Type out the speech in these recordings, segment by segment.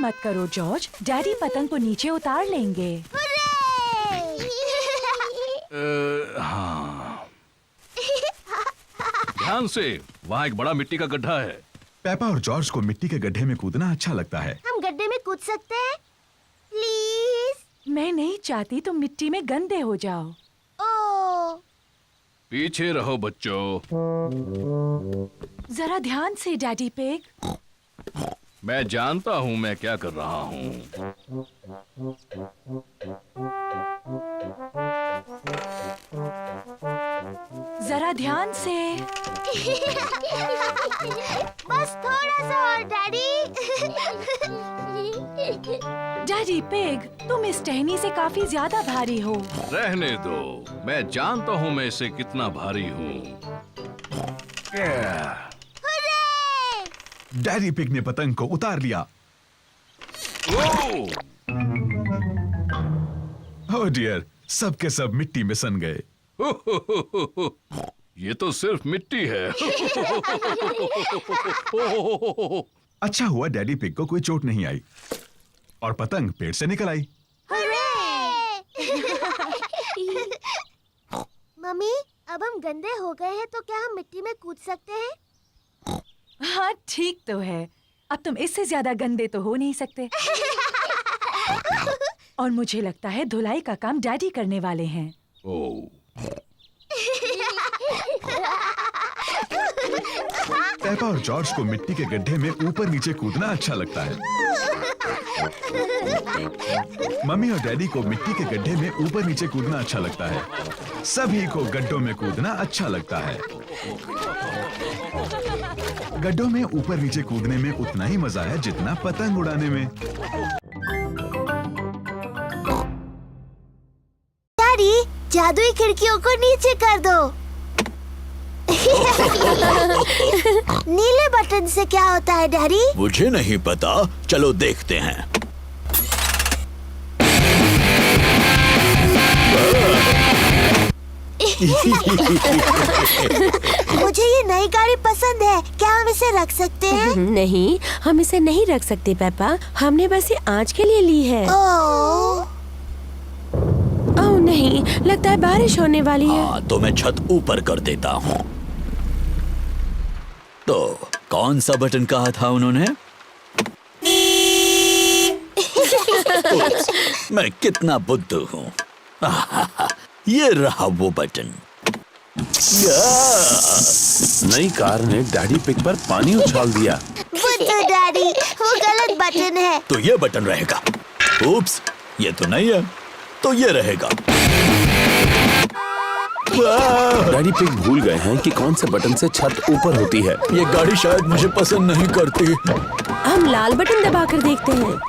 मत करो George, daddy पतंग को नीचे उतार लेंगे। हाँ। ध्यान से, वहाँ एक बड़ा मिट्टी का गड्ढा है। पेपा और जॉर्ज को मिट्टी के गड्ढे में कूदना अच्छा लगता है। हम गड्ढे में कूद सकते हैं? प्लीज। मैं नहीं चाहती तुम मिट्टी में गंदे हो जाओ। ओह। पीछे रहो बच्चों। जरा ध्यान से डैडी पिग। मैं जानता हूँ मैं क्या कर रहा हूँ। जरा ध्यान से। बस थोड़ा सा और डैडी। डैडी पिग, तुम इस टहनी से काफी ज्यादा भारी हो। रहने दो, मैं जानता हूँ मैं इसे कितना भारी हूँ। डैडी पिग ने पतंग को उतार लिया। ओह डियर, सब के सब मिट्टी में सन गए। ये तो सिर्फ मिट्टी है। अच्छा हुआ डैडी पिग को कोई चोट नहीं आई और पतंग पेड़ से निकल आई। मम्मी, अब हम गंदे हो गए हैं तो क्या हम मिट्टी में कूद सकते हैं? हाँ ठीक तो है, अब तुम इससे ज्यादा गंदे तो हो नहीं सकते। और मुझे लगता है धुलाई का काम डैडी करने वाले हैं। पेपा और जॉर्ज को मिट्टी के गड्ढे में ऊपर नीचे कूदना अच्छा लगता है। मम्मी और डैडी को मिट्टी के गड्ढे में ऊपर नीचे कूदना अच्छा लगता है। सभी को गड्ढों में कूदना अच्छा लगता है। गड्ढों में ऊपर नीचे कूदने में उतना ही मजा है जितना पतंग उड़ाने में। डैडी, जादुई खिड़कियों को नीचे कर दो। नीले बटन से क्या होता है डैडी? मुझे नहीं पता, चलो देखते हैं। मुझे ये नई गाड़ी पसंद है, क्या हम इसे रख सकते हैं? नहीं, हम इसे नहीं रख सकते पेपा, हमने बस ये आज के लिए ली है। ओह नहीं, लगता है बारिश होने वाली है। हाँ, तो मैं छत ऊपर कर देता हूँ। तो कौन सा बटन कहा था उन्होंने? मैं कितना बुद्धू हूँ। ये रहा वो बटन। नई कार ने डैडी पिग पर पानी उछाल दिया। बुद्धू डैडी, वो गलत बटन है। तो ये बटन रहेगा। उप्स, ये तो नहीं है, तो ये रहेगा। डैडी पिग भूल गए हैं कि कौन से बटन से छत ऊपर होती है। ये गाड़ी शायद मुझे पसंद नहीं करती। हम लाल बटन दबाकर देखते हैं।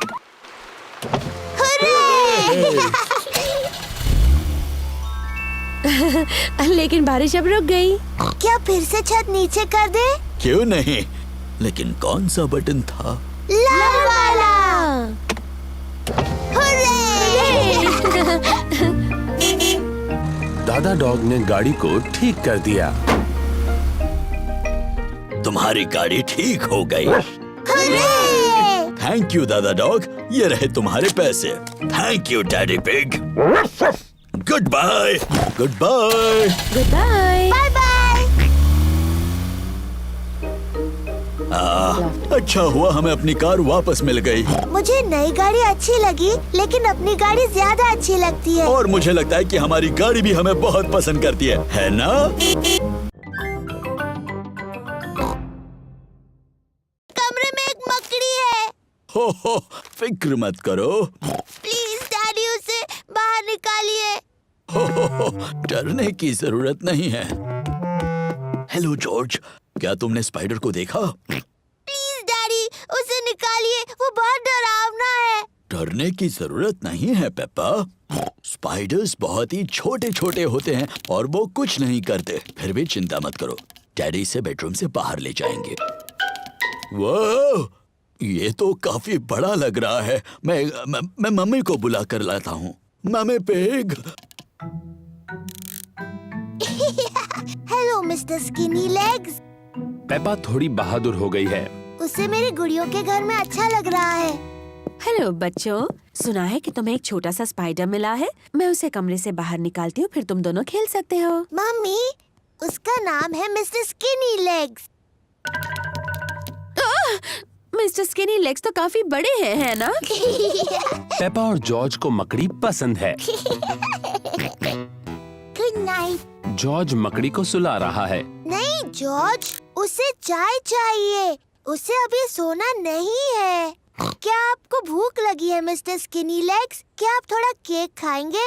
लेकिन बारिश अब रुक गई। क्या फिर से छत नीचे कर दे? क्यों नहीं, लेकिन कौन सा बटन था? लाल वाला। दादा डॉग ने गाड़ी को ठीक कर दिया। तुम्हारी गाड़ी ठीक हो गई। थैंक यू दादा डॉग, ये रहे तुम्हारे पैसे। Thank you Daddy pig. Good bye. Good bye. Good bye. Bye bye. अच्छा हुआ हमें अपनी कार वापस मिल गई। मुझे नई गाड़ी अच्छी लगी, लेकिन अपनी गाड़ी ज्यादा अच्छी लगती है। और मुझे लगता है कि हमारी गाड़ी भी हमें बहुत पसंद करती है ना? कमरे में एक मकड़ी है। हो, फिक्र मत करो। प्लीज डैडी, उसे बाहर निकालिए। हो, डरने की जरूरत नहीं है। हेलो जॉर्ज, क्या तुमने स्पाइडर को देखा? प्लीज डैडी, उसे निकालिए, वो बहुत डरावना है। डरने की जरूरत नहीं है पेप्पा। स्पाइडर्स बहुत ही छोटे छोटे होते हैं और वो कुछ नहीं करते। फिर भी चिंता मत करो, डैडी से बेडरूम से बाहर ले जाएंगे। वाह, ये तो काफी बड़ा लग रहा है। मैं मम्मी को बुला कर लाता हूँ। Mummy pig. Hello mister skinny legs. Peppa थोड़ी बहादुर हो गई है। उसे मेरी गुड़ियों के घर में अच्छा लग रहा है। हेलो बच्चों, सुना है कि तुम्हें एक छोटा सा स्पाइडर मिला है। मैं उसे कमरे से बाहर निकालती हूँ, फिर तुम दोनों खेल सकते हो। मम्मी, उसका नाम है mister skinny legs. Mister skinny legs तो काफी बड़े हैं, है ना? पेपा और जॉर्ज को मकड़ी पसंद है। Good night. जॉर्ज मकड़ी को सुला रहा है। नहीं जॉर्ज, उसे चाय चाहिए। उसे अभी सोना नहीं है। क्या आपको भूख लगी है मिस्टर स्किनी लेग्स? क्या आप थोड़ा केक खाएंगे?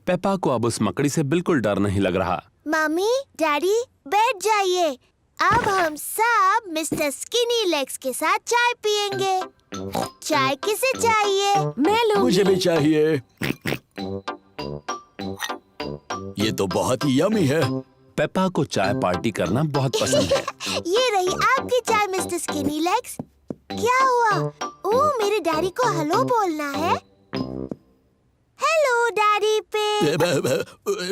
पेपा को अब उस मकड़ी से बिल्कुल डर नहीं लग रहा। मम्मी, डैडी, बैठ जाइए। अब हम सब मिस्टर स्किनी लेग्स के साथ चाय पियेंगे। चाय किसे चाहिए? मैं लूंगी। मुझे भी चाहिए। ये तो बहुत ही यमी है। पेपा को चाय पार्टी करना बहुत पसंद है। ये रही आपकी चाय मिस्टर स्किनी लेग्स। क्या हुआ? ओह, मेरे डैडी को हेलो बोलना है। हेलो डैडी पे।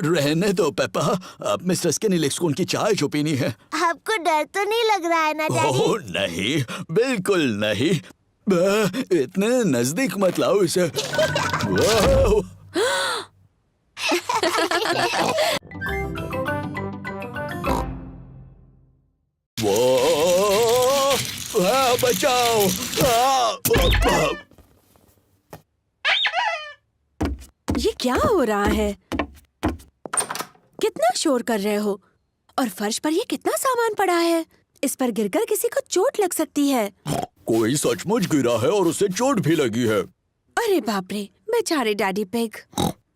रहने दो पेपा, अब मिस्टर स्किनी लेग्स को उनकी चाय जो पीनी है। आपको डर तो नहीं लग रहा है ना डैडी? ओह नहीं, बिल्कुल नहीं। इतने नजदीक मत लाओ इसे। वाह! वो बचाओ! ये क्या हो रहा है? कितना शोर कर रहे हो? और फर्श पर ये कितना सामान पड़ा है? इस पर गिरकर किसी को चोट लग सकती है। कोई सचमुच गिरा है और उसे चोट भी लगी है। अरे बाप रे, बेचारे डैडी पिग।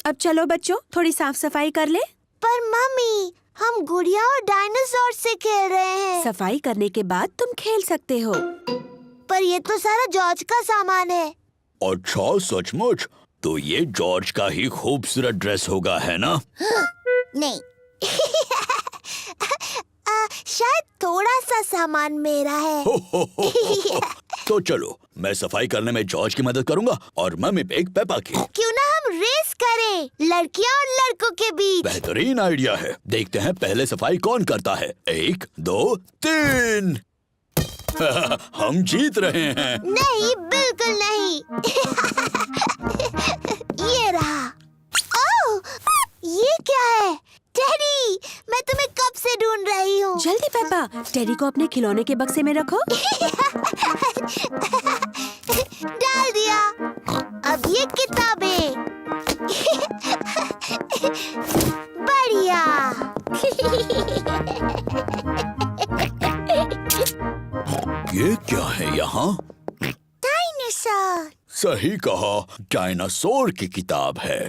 अब चलो बच्चों, थोड़ी साफ सफाई कर ले। पर मम्मी, हम गुड़िया और डायनासोर से खेल रहे हैं। सफाई करने के बाद तुम खेल सकते हो। पर ये तो सारा जॉर्ज का सामान है। अच्छा, सचमुच? तो ये जॉर्ज का ही खूबसूरत ड्रेस होगा, है ना? नहीं। शायद थोड़ा सा सामान मेरा है। तो चलो, मैं सफाई करने में जॉर्ज की मदद करूंगा और मम्मी पिग पेपा की। क्यों ना हम रेस करें, लड़कियां और लड़कों के बीच। बेहतरीन आइडिया है। देखते हैं पहले सफाई कौन करता है। 1, 2, 3। हम जीत रहे हैं। नहीं, बिल्कुल नहीं। ये रहा। ओह, ये क्या है? डैडी, मैं तुम्हें कब से ढूंढ रही हूँ। जल्दी पेपा, टेडी को अपने खिलौने के बक्से में रखो। डाल दिया। अब ये किताबें। बढ़िया। ये क्या है यहाँ? डायनासोर। सही कहा, डायनासोर की किताब है।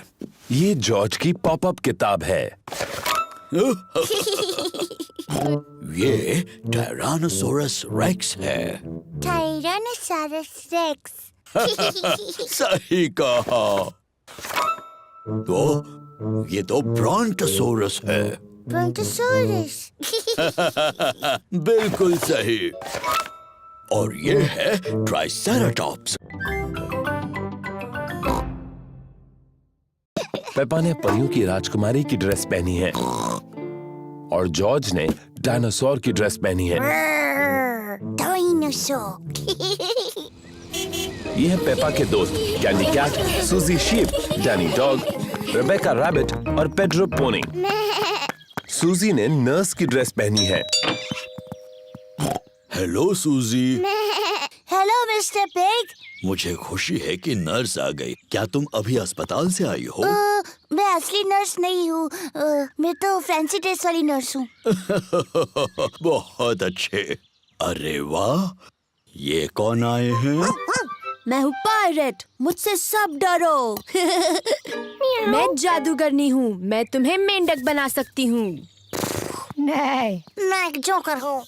ये जॉर्ज की पॉपअप किताब है। ये टायरानोसोरस रेक्स है। Tyrannosaurus rex. सही कहा। तो ये तो ब्रॉन्टोसोरस है। ब्रॉन्टोसोरस। बिल्कुल सही। और ये है ट्राइसेराटॉप्स। पेपा ने परियों की राजकुमारी की ड्रेस पहनी है और जॉर्ज ने डायनासोर की ड्रेस पहनी है। डायनासोर। ये है पेपा के दोस्त Candy Cat, Suzy Sheep, Danny Dog, Rebecca Rabbit और पेड्रो पोनी। सूजी ने नर्स की ड्रेस पहनी है। Hello Suzy. Hello mister Pig. मुझे खुशी है कि नर्स आ गई। क्या तुम अभी अस्पताल से आई हो? मैं असली नर्स नहीं हूँ। मैं तो फैंसी ड्रेस वाली नर्स हूँ। बहुत अच्छे। अरे वाह, ये कौन आए हैं? मैं हूँ पायरेट, मुझसे सब डरो। मैं जादूगरनी हूँ, मैं तुम्हें मेंढक बना सकती हूँ। नहीं। मैं एक जोकर हूँ।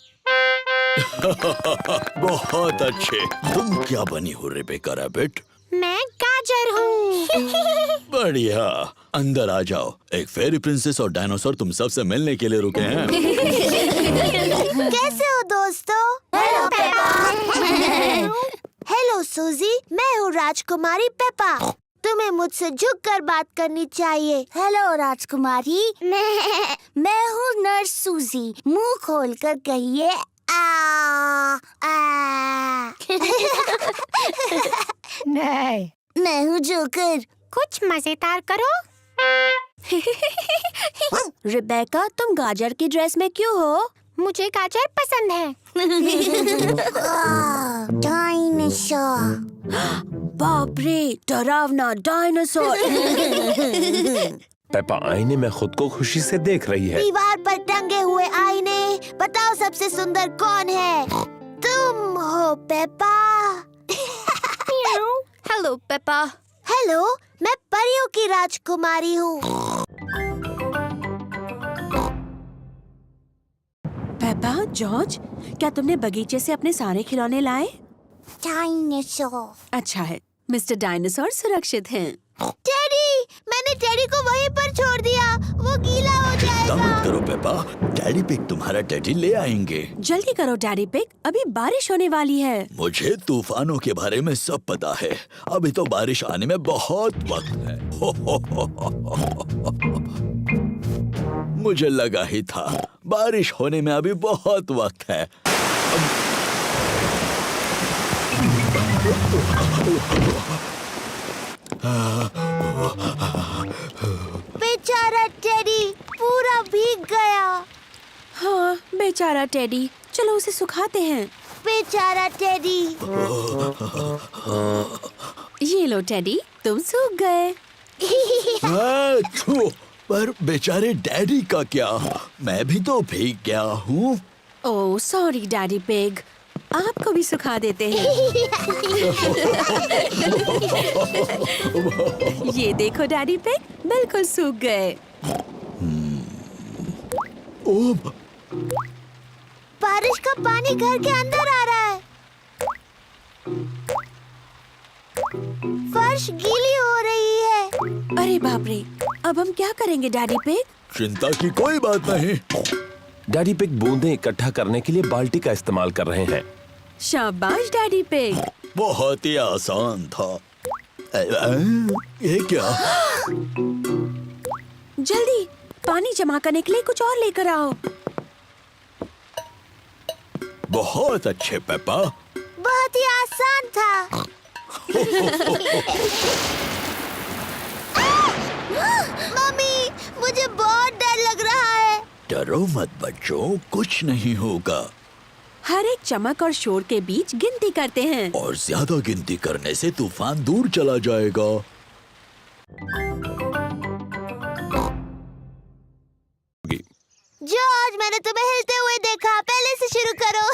बहुत अच्छे। तुम क्या बनी हो रेबेका रैबिट? मैं गाजर हूँ। बढ़िया, अंदर आ जाओ। एक फेरी प्रिंसेस और डायनासोर तुम सबसे मिलने के लिए रुके हैं। कैसे हो दोस्तों? Hello Peppa. हेलो सूजी, मैं हूँ राजकुमारी पेपा। तुम्हें मुझसे झुककर बात करनी चाहिए। हेलो राजकुमारी। मैं हूँ नर्स सूजी। मुंह खोलकर कहिए आ। नहीं। मैं हूँ जोकर। कुछ मजेदार करो। रिबेका, तुम गाजर की ड्रेस में क्यों हो? मुझे गाजर पसंद है। डायनासोर। बाप रे, डरावना डायनासोर। पेपा आईने में खुद को खुशी से देख रही है। दीवार पर टंगे हुए आईने, बताओ सबसे सुंदर कौन है? तुम हो पेपा। Hello Peppa. हेलो, मैं परियों की राजकुमारी हूँ। पेपा, जॉर्ज, क्या तुमने बगीचे से अपने सारे खिलौने लाए? डायनासोर। अच्छा है, मिस्टर डायनासोर सुरक्षित हैं। टेडी, मैंने टेडी को वहीं पर छोड़ दिया, वो गीला हो चिंता मत जाएगा। करो पेपा, डैडी पिग तुम्हारा टेडी ले आएंगे। जल्दी करो डैडी पिग, अभी बारिश होने वाली है। मुझे तूफानों के बारे में सब पता है। अभी तो बारिश आने में बहुत वक्त है। मुझे लगा ही था, बारिश होने में अभी बहुत वक्त है। बेचारा टेडी पूरा भीग गया। हाँ, बेचारा टेडी, चलो उसे सुखाते हैं। बेचारा टेडी। ये लो टेडी, तुम सूख गए। छो, पर बेचारे डैडी का क्या? मैं भी तो भीग गया हूँ। ओह सॉरी डैडी पिग, आपको भी सुखा देते हैं। ये देखो डैडी पिग, बिल्कुल सूख गए। ओह, बारिश का पानी घर के अंदर आ रहा है। फर्श गीली हो रही है। अरे बाप रे, अब हम क्या करेंगे डैडी पिग? चिंता की कोई बात नहीं। डैडी पिग बूंदें इकट्ठा करने के लिए बाल्टी का इस्तेमाल कर रहे हैं। शाबाश डैडी पिग। बहुत ही आसान था। ये क्या? जल्दी पानी जमा करने के लिए कुछ और लेकर आओ। बहुत अच्छे पेपा। बहुत ही आसान था। मम्मी, मुझे बहुत डर लग रहा है। डरो मत बच्चों, कुछ नहीं होगा। हर एक चमक और शोर के बीच गिनती करते हैं। और ज्यादा गिनती करने से तूफान दूर चला जाएगा। जॉर्ज, मैंने तुम्हें हिलते हुए देखा, पहले से शुरू करो।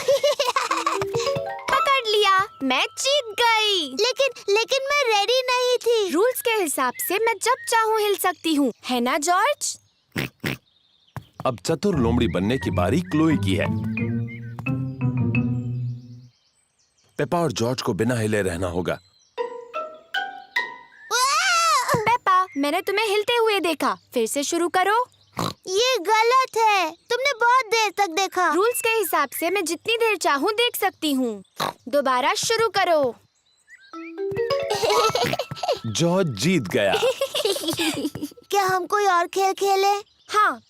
पकड़ लिया, मैं जीत गई। लेकिन मैं रेडी नहीं थी। रूल्स के हिसाब से मैं जब चाहूँ हिल सकती हूँ, है ना जॉर्ज? अब चतुर लोमड़ी बनने की बारी क्लोई की है। पेपा और जॉर्ज को बिना हिले रहना होगा। पेपा, मैंने तुम्हें हिलते हुए देखा, फिर से शुरू करो। ये गलत है, तुमने बहुत देर तक देखा। रूल्स के हिसाब से मैं जितनी देर चाहूँ देख सकती हूँ। दोबारा शुरू करो। जॉर्ज जीत गया। क्या हम कोई और खेल खेलें? हाँ,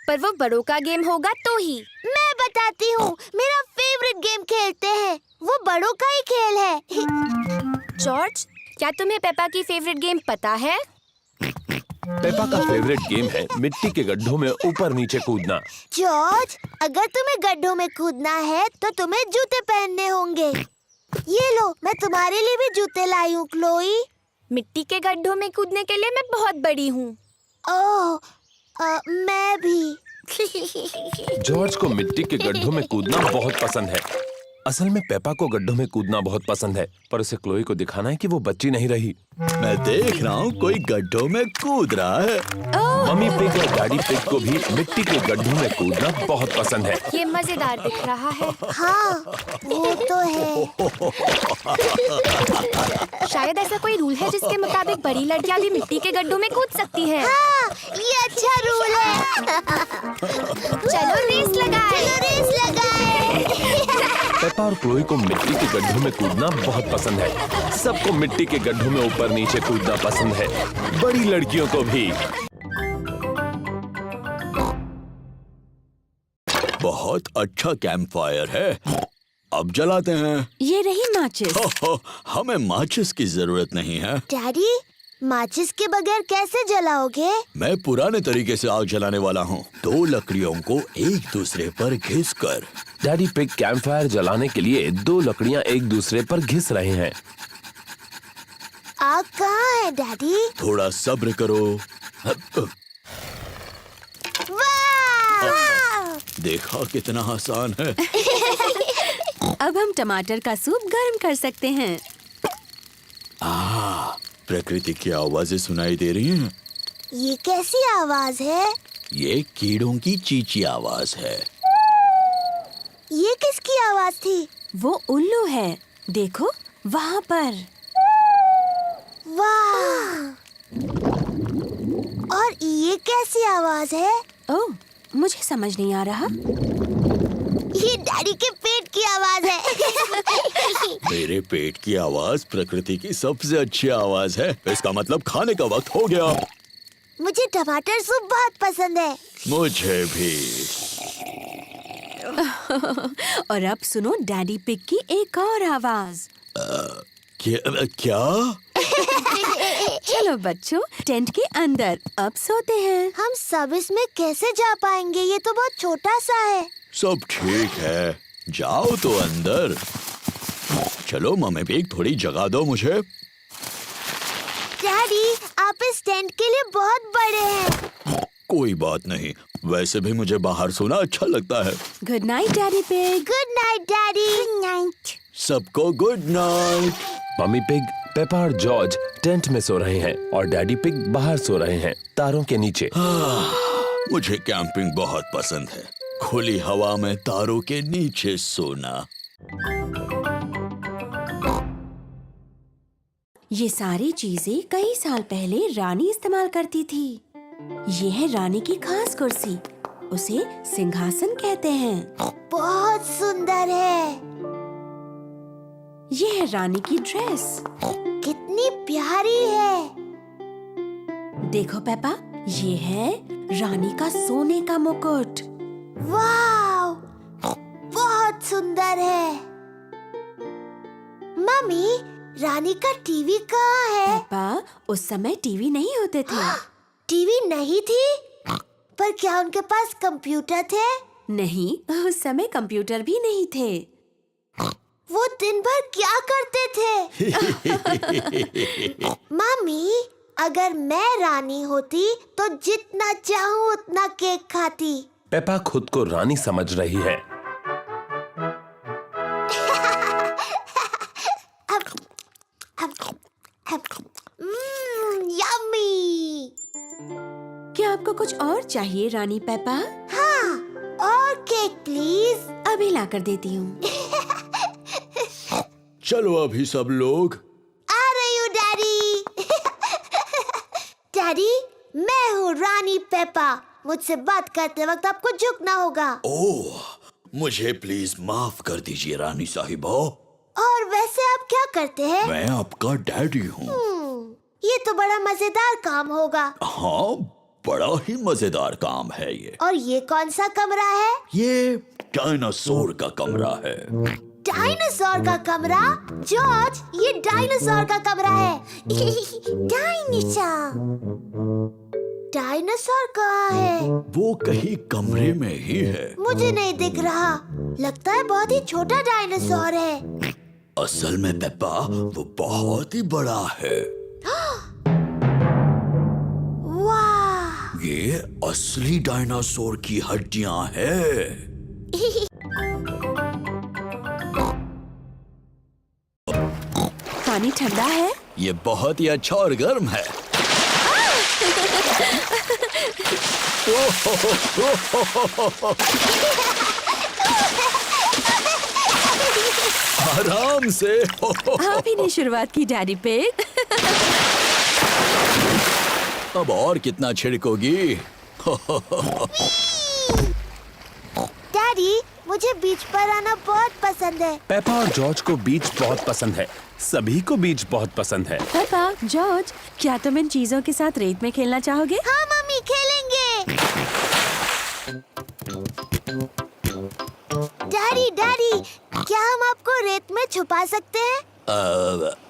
पर वो बड़ों का गेम होगा तो ही। मैं बताती हूँ, मेरा फेवरेट गेम खेलते हैं। वो बड़ों का ही खेल है। जॉर्ज, क्या तुम्हें पेपा की फेवरेट गेम पता है? पेपा का फेवरेट गेम है मिट्टी के गड्ढों में ऊपर नीचे कूदना। जॉर्ज, अगर तुम्हें गड्ढों में कूदना है तो तुम्हें जूते पहनने होंगे। ये लो, मैं तुम्हारे लिए भी जूते लाई हूँ क्लोई। मिट्टी के गड्ढों में कूदने के लिए मैं बहुत बड़ी हूँ। ओह, मैं भी। जॉर्ज को मिट्टी के गड्ढों में कूदना बहुत पसंद है। असल में पेपा को गड्ढों में कूदना बहुत पसंद है, पर उसे क्लोई को दिखाना है कि वो बच्ची नहीं रही। मैं देख रहा हूँ कोई गड्ढों में कूद रहा है। मम्मी पिग और डैडी पिग को भी मिट्टी के गड्ढों में कूदना बहुत पसंद है। ये मजेदार दिख रहा है। हाँ, वो तो है। शायद ऐसा कोई रूल है जिसके मुताबिक बड़ी लड़कियां भी मिट्टी के गड्ढों में कूद सकती हैं। हाँ, ये अच्छा रूल है। चलो रेस लगाएं। रेस लगाएं। पेपा और क्लोई को मिट्टी के गड्ढों में कूदना बहुत पसंद है। सबको मिट्टी के गड्ढों में ऊपर नीचे कूदना पसंद है, बड़ी लड़कियों को भी। बहुत अच्छा कैंप फायर है। अब जलाते हैं। ये रही माचिस। हमें माचिस की जरूरत नहीं है। डैडी, माचिस के बगैर कैसे जलाओगे? मैं पुराने तरीके से आग जलाने वाला हूँ। 2 लकड़ियों को एक दूसरे पर घिसकर। डैडी पिग कैंप फायर जलाने के लिए 2 लकड़ियाँ एक दूसरे पर घिस रहे हैं। आग कहाँ है डैडी? थोड़ा सब्र करो। वाह! देखा कितना आसान है। अब हम टमाटर का सूप गर्म कर सकते हैं। प्रकृति की आवाजें सुनाई दे रही हैं। ये कैसी आवाज है? ये कीड़ों की चींची आवाज है। ये किसकी आवाज थी? वो उल्लू है, देखो वहाँ पर। वाह! और ये कैसी आवाज है? ओह, मुझे समझ नहीं आ रहा। ये डैडी के पेट की आवाज है। मेरे पेट की आवाज प्रकृति की सबसे अच्छी आवाज है। इसका मतलब खाने का वक्त हो गया। मुझे टमाटर सूप बहुत पसंद है। मुझे भी। और अब सुनो डैडी पिग की एक और आवाज। क्या? चलो बच्चों, टेंट के अंदर अब सोते हैं। हम सब इसमें कैसे जा पाएंगे? ये तो बहुत छोटा सा है। सब ठीक है, जाओ तो अंदर। चलो मम्मी पिग, थोड़ी जगह दो मुझे। डैडी, आप इस टेंट के लिए बहुत बड़े हैं। कोई बात नहीं, वैसे भी मुझे बाहर सोना अच्छा लगता है। Good night daddy pig. Good night daddy. Good night. सबको good night. Mummy pig, Peppa और जॉर्ज टेंट में सो रहे हैं और डैडी पिग बाहर सो रहे हैं, तारों के नीचे। मुझे कैंपिंग बहुत पसंद है। खुली हवा में तारों के नीचे सोना। ये सारी चीजें कई साल पहले रानी इस्तेमाल करती थी। ये है रानी की खास कुर्सी, उसे सिंहासन कहते हैं। बहुत सुंदर है। ये है रानी की ड्रेस, कितनी प्यारी है। देखो पेपा, ये है रानी का सोने का मुकुट। वाव, बहुत सुंदर है। मम्मी, रानी का टीवी कहाँ है? पेपा, उस समय टीवी नहीं होते थे। टीवी नहीं थी? पर क्या उनके पास कंप्यूटर थे? नहीं, उस समय कंप्यूटर भी नहीं थे। वो दिन भर क्या करते थे? मम्मी, अगर मैं रानी होती तो जितना चाहूँ उतना केक खाती। पेपा खुद को रानी समझ रही है। यम्मी। क्या आपको कुछ और चाहिए रानी पेपा? हाँ, और केक प्लीज। अभी लाकर देती हूँ। चलो अभी सब लोग। आ रही हूँ डैडी। डैडी, मैं हूँ रानी पेपा। मुझसे बात करते वक्त आपको झुकना होगा। ओह, मुझे प्लीज माफ कर दीजिए रानी साहिबा। और वैसे आप क्या करते हैं? मैं आपका डैडी हूँ। ये तो बड़ा मजेदार काम होगा। हाँ, बड़ा ही मजेदार काम है ये। और ये कौन सा कमरा है? ये डायनासोर का कमरा है। डायनासोर का कमरा? जॉर्ज, ये डायनासोर का कमरा है। डायनासोर। डायनासोर कहाँ है? वो कहीं कमरे में ही है। मुझे नहीं दिख रहा। लगता है बहुत ही छोटा डायनासोर है। असल में पेप्पा, वो बहुत ही बड़ा है। वाह! ये असली डायनासोर की हड्डियां हैं। पानी ठंडा है? ये बहुत ही अच्छा और गर्म है। आराम से। आप ही ने शुरुआत की डैडी पिग। अब और कितना छिड़कोगी? डैडी, मुझे बीच पर आना बहुत पसंद है। पेपा और जॉर्ज को बीच बहुत पसंद है। सभी को बीच बहुत पसंद है। पेपा, जॉर्ज, क्या तुम इन चीजों के साथ रेत में खेलना चाहोगे? हाँ मम्मी, खेलेंगे। डैडी, डैडी, क्या हम आपको रेत में छुपा सकते हैं?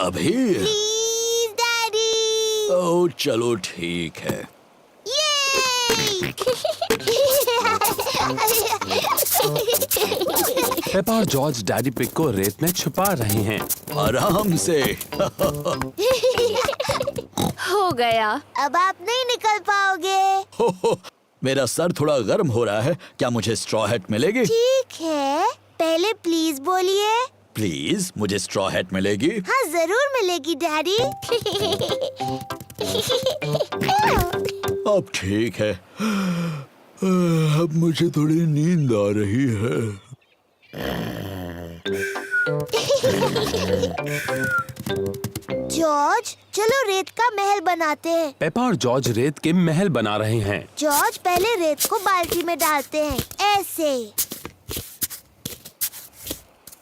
अभी? Please daddy. ओह चलो ठीक है। पेपा और जॉर्ज डैडी पिग को रेत में छुपा रहे हैं। आराम से। हो गया। अब आप नहीं निकल पाओगे। हो, मेरा सर थोड़ा गर्म हो रहा है। क्या मुझे स्ट्रॉ हैट मिलेगी? ठीक है, पहले प्लीज बोलिए। प्लीज मुझे स्ट्रॉ हैट मिलेगी? हाँ जरूर मिलेगी डैडी। अब ठीक है। अब मुझे थोड़ी नींद आ रही है। जॉर्ज चलो रेत का महल बनाते हैं। पेपा और जॉर्ज रेत के महल बना रहे हैं। जॉर्ज पहले रेत को बाल्टी में डालते हैं, ऐसे।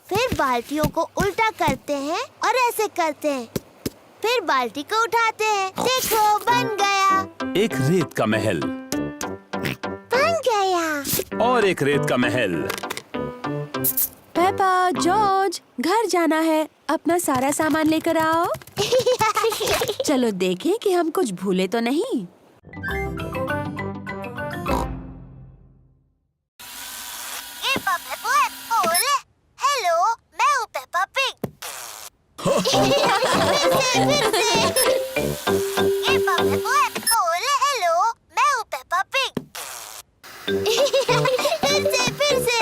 फिर बाल्टियों को उल्टा करते हैं और ऐसे करते हैं। फिर बाल्टी को उठाते हैं। देखो बन गया। एक रेत का महल बन गया। और एक रेत का महल। पेपा, जॉर्ज, घर जाना है। अपना सारा सामान लेकर आओ। चलो देखें कि हम कुछ भूले तो नहीं। हेलो, मैं हूँ पेपा पिग। हेलो, मैं हूँ पेपा पिग। फिर से।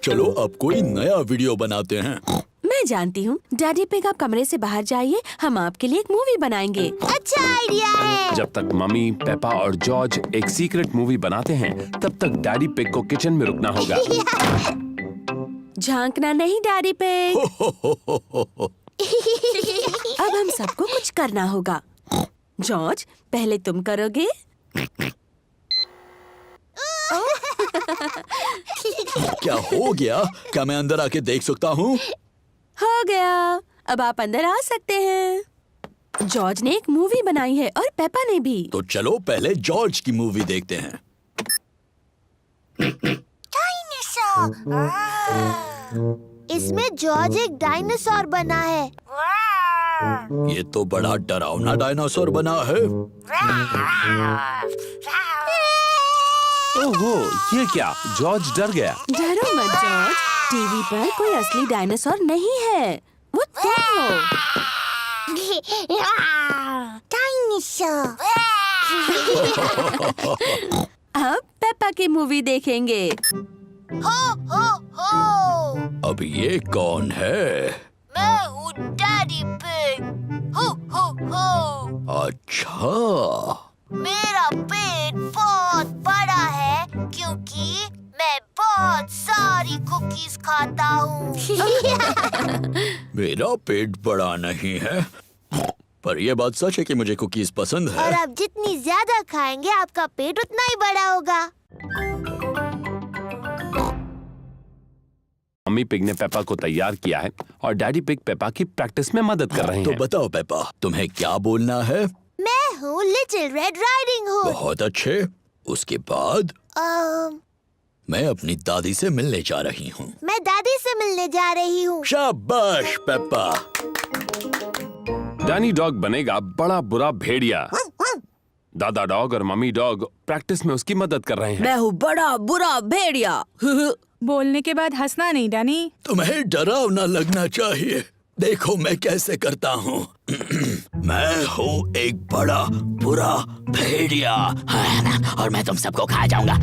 चलो अब कोई नया वीडियो बनाते हैं। मैं जानती हूँ। डैडी पिग, आप कमरे से बाहर जाइए। हम आपके लिए एक मूवी बनाएंगे। अच्छा आइडिया है। जब तक मम्मी, पेपा और जॉर्ज एक सीक्रेट मूवी बनाते हैं, तब तक डैडी पिग को किचन में रुकना होगा। झांकना नहीं डैडी पिग। अब हम सबको कुछ करना होगा। जॉर्ज, पहले तुम करोगे? क्या हो गया? क्या मैं अंदर आके देख सकता हूँ? हो गया। अब आप अंदर आ सकते हैं। जॉर्ज ने एक मूवी बनाई है और पेपा ने भी। तो चलो पहले जॉर्ज की मूवी देखते हैं। इसमें जॉर्ज एक डायनासोर बना है। ये तो बड़ा डरावना डायनासोर बना है। ओहो, ये क्या? जॉर्ज डर गया। डरो मत जॉर्ज, टीवी पर कोई असली डायनासोर नहीं है। वो तुम हो। डायनासोर। अब पेपा की मूवी देखेंगे। हो हो हो। अब ये कौन है? मैं हूँ डैडी पिग। हो हो हो। अच्छा। मेरा पेट बहुत बड़ा है क्योंकि मैं बहुत सारी कुकीज खाता हूँ। मेरा पेट बड़ा नहीं है, पर यह बात सच है कि मुझे कुकीज पसंद और है। आप जितनी ज्यादा खाएंगे आपका पेट उतना ही बड़ा होगा। मम्मी पिग ने पेपा को तैयार किया है और डैडी पिग पेपा की प्रैक्टिस में मदद कर रहे तो हैं। बताओ पेपा, तुम्हें क्या बोलना है? मैं हूँ लिटिल रेड राइडिंग हुड। बहुत अच्छे। उसके बाद मैं अपनी दादी से मिलने जा रही हूँ। मैं दादी से मिलने जा रही हूँ। शाबाश पेपा। डैनी डॉग बनेगा बड़ा बुरा भेड़िया। दादा डॉग और मम्मी डॉग प्रैक्टिस में उसकी मदद कर रहे हैं। मैं हूँ बड़ा बुरा भेड़िया। बोलने के बाद हंसना नहीं डैनी। तुम्हें डरावना लगना चाहिए। देखो मैं कैसे करता हूँ। मैं हूँ एक बड़ा बुरा भेड़िया और मैं तुम सबको खा जाऊंगा।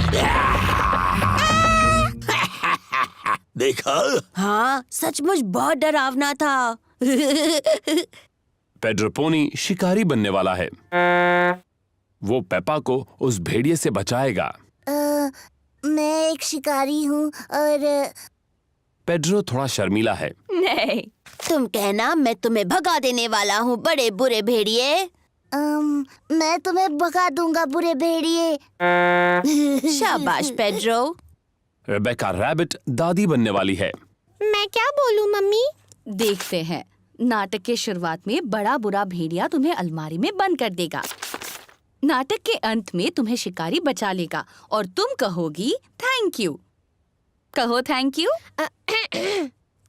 देखा? हाँ, सचमुच बहुत डरावना था। पेड्रो पोनी शिकारी बनने वाला है। वो पेपा को उस भेड़िए से बचाएगा। मैं एक शिकारी हूँ और पेड्रो थोड़ा शर्मीला है। नहीं, तुम कहना मैं तुम्हें भगा देने वाला हूँ, बड़े बुरे भेड़िए। मैं तुम्हें भगा दूंगा बुरे भेड़िए। शाबाश पेड्रो। रेबेका रैबिट दादी बनने वाली है। मैं क्या बोलूँ मम्मी? देखते हैं। नाटक के शुरुआत में बड़ा बुरा भेड़िया तुम्हें अलमारी में बंद कर देगा। नाटक के अंत में तुम्हें शिकारी बचा लेगा और तुम कहोगी थैंक यू। कहो थैंक यू।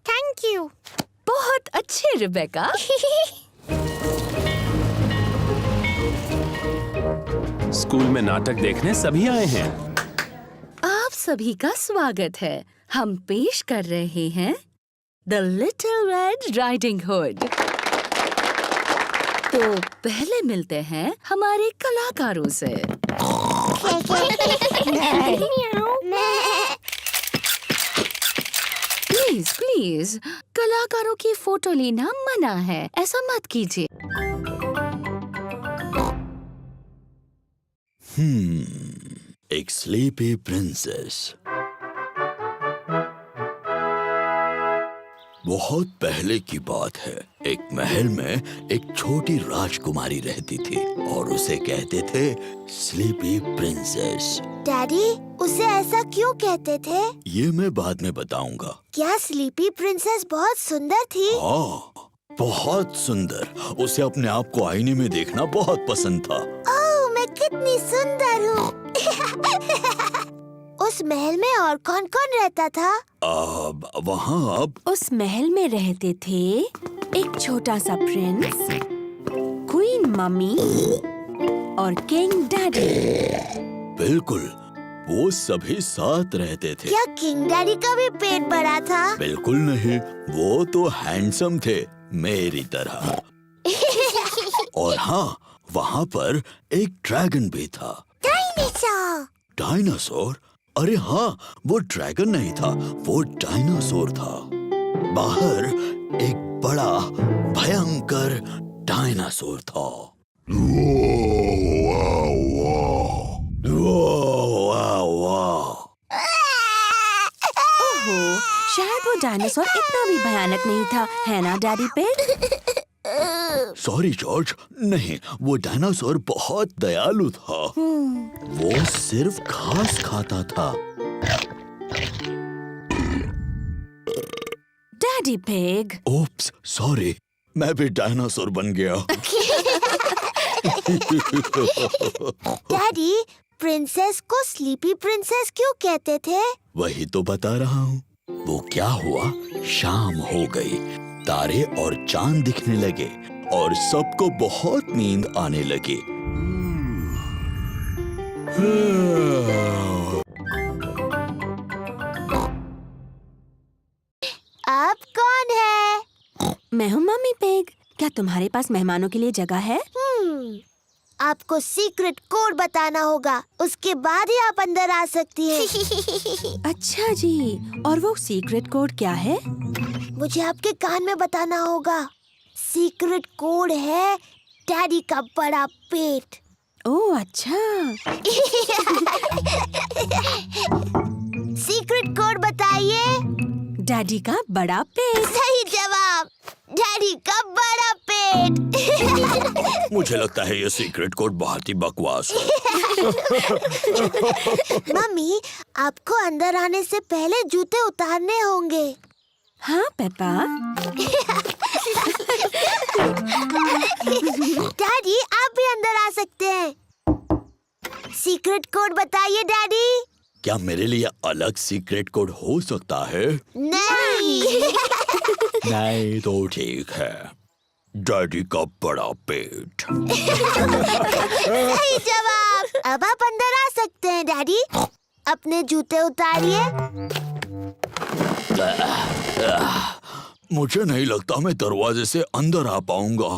Thank you. बहुत अच्छे रिबेका। स्कूल में नाटक देखने सभी आए हैं। आप सभी का स्वागत है। हम पेश कर रहे हैं the little red riding hood. तो पहले मिलते हैं हमारे कलाकारों से। प्लीज प्लीज, कलाकारों की फोटो लेना मना है, ऐसा मत कीजिए। एक स्लीपी प्रिंसेस। बहुत पहले की बात है। एक महल में एक छोटी राजकुमारी रहती थी और उसे कहते थे स्लीपी प्रिंसेस। डैडी, उसे ऐसा क्यों कहते थे? ये मैं बाद में बताऊंगा। क्या स्लीपी प्रिंसेस बहुत सुंदर थी? हाँ, बहुत सुंदर। उसे अपने आप को आईने में देखना बहुत पसंद था। ओह, मैं कितनी सुंदर हूँ। उस महल में और कौन कौन रहता था? वहाँ उस महल में रहते थे एक छोटा सा प्रिंस, क्वीन मम्मी और किंग डैडी। बिल्कुल, वो सभी साथ रहते थे। क्या किंग डैडी का भी पेट बड़ा था? बिल्कुल नहीं, वो तो हैंडसम थे मेरी तरह। और हाँ, वहाँ पर एक ड्रैगन भी था। डायनासोर। डायनासोर? अरे हाँ, वो ड्रैगन नहीं था, वो डायनासोर था। बाहर एक बड़ा भयंकर डायनासोर था। ओहो, शायद वो डायनासोर इतना भी भयानक नहीं था, है ना डैडी पिग? सॉरी जॉर्ज, नहीं, वो डायनासोर बहुत दयालु था। वो सिर्फ घास खाता था। Daddy pig. ओप्स, सॉरी, मैं भी डायनासोर बन गया। डैडी, प्रिंसेस को स्लीपी प्रिंसेस क्यों कहते थे? वही तो बता रहा हूँ। वो क्या हुआ, शाम हो गई, तारे और चांद दिखने लगे और सबको बहुत नींद आने लगी। आप कौन है? मैं हूँ मम्मी पिग। क्या तुम्हारे पास मेहमानों के लिए जगह है? आपको सीक्रेट कोड बताना होगा, उसके बाद ही आप अंदर आ सकती हैं। अच्छा जी, और वो सीक्रेट कोड क्या है? मुझे आपके कान में बताना होगा। सीक्रेट कोड है डैडी का बड़ा पेट। ओह अच्छा। सीक्रेट कोड बताइए। डैडी का बड़ा पेट। सही जवाब, डैडी का बड़ा पेट। मुझे लगता है ये सीक्रेट कोड बहुत ही बकवास है। मम्मी, आपको अंदर आने से पहले जूते उतारने होंगे। हाँ पेपा। डैडी, आप भी अंदर आ सकते हैं। सीक्रेट कोड बताइए डैडी। क्या मेरे लिए अलग सीक्रेट कोड हो सकता है? नहीं। नहीं तो ठीक है, डैडी का बड़ा पेट। सही जवाब। अब आप अंदर आ सकते हैं डैडी। अपने जूते उतारिए। मुझे नहीं लगता मैं दरवाजे से अंदर आ पाऊंगा।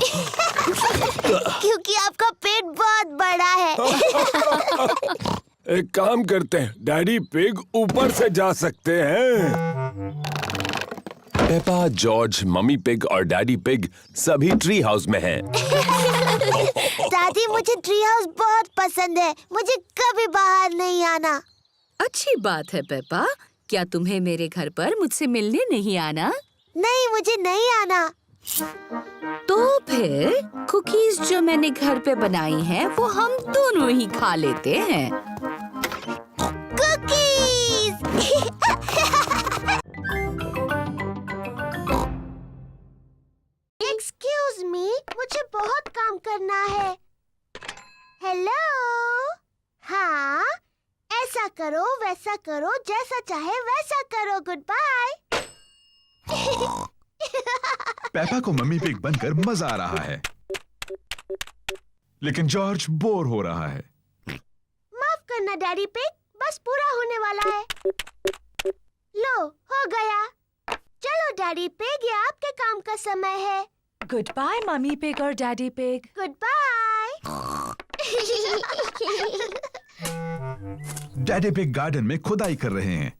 क्योंकि आपका पेट बहुत बड़ा है। एक काम करते हैं, डैडी पिग ऊपर से जा सकते हैं। पेपा, जॉर्ज, मम्मी पिग और डैडी पिग सभी ट्री हाउस में हैं। दादी, मुझे ट्री हाउस बहुत पसंद है। मुझे कभी बाहर नहीं आना। अच्छी बात है पेपा। क्या तुम्हें मेरे घर पर मुझसे मिलने नहीं आना? नहीं, मुझे नहीं आना। तो फिर कुकीज जो मैंने घर पे बनाई हैं, वो हम दोनों ही खा लेते हैं। कुकीज। एक्सक्यूज मी, मुझे बहुत काम करना है। हेलो। हाँ, ऐसा करो, वैसा करो, जैसा चाहे वैसा करो। Good bye. पेपा को मम्मी पिग बनकर मजा आ रहा है, लेकिन जॉर्ज बोर हो रहा है। माफ करना डैडी पिग, बस पूरा होने वाला है। लो, हो गया। चलो डैडी पिग, ये आपके काम का समय है। गुड बाय मम्मी पिग और Daddy pig. Good bye. Daddy Pig garden में खुदाई कर रहे हैं।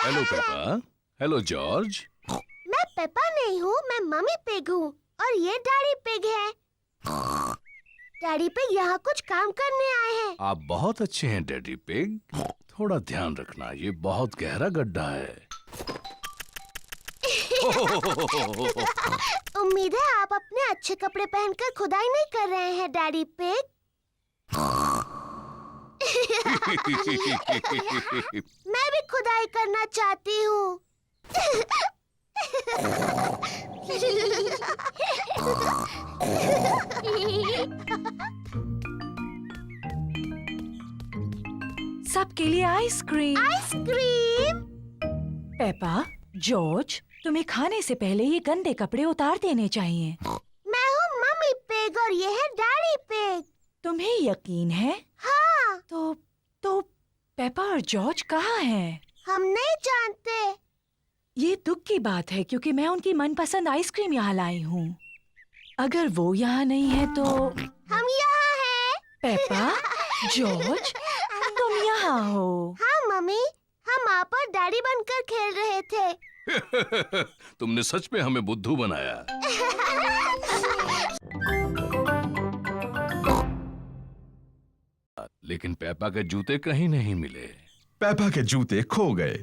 Hello Peppa. Hello George. मैं पेपा नहीं हूँ, मैं मम्मी पिग हूँ और ये डैडी पिग है। डैडी पिग यहाँ कुछ काम करने आए हैं। आप बहुत अच्छे हैं डैडी पिग। थोड़ा ध्यान रखना, ये बहुत गहरा गड्ढा है। उम्मीद है आप अपने अच्छे कपड़े पहनकर खुदाई नहीं कर रहे हैं डैडी पिग। मैं भी खुदाई करना चाहती हूँ। सबके लिए आइसक्रीम। आइसक्रीम। पेपा, जॉर्ज, तुम्हें खाने से पहले ये गंदे कपड़े उतार देने चाहिए। मैं हूँ मम्मी पिग और ये है डैडी पिग। तुम्हें यकीन है? हाँ। तो पेपा और जॉर्ज कहाँ हैं? हम नहीं जानते। ये दुख की बात है क्योंकि मैं उनकी मनपसंद आइसक्रीम यहाँ लाई हूँ। अगर वो यहाँ नहीं है तो हम यहाँ हैं। पेपा, जॉर्ज, तुम यहाँ हो। हाँ मम्मी, हम आप और डैडी बनकर खेल रहे थे। तुमने सच में हमें बुद्धू बनाया। लेकिन पेपा के जूते कहीं नहीं मिले। पेपा के जूते खो गए।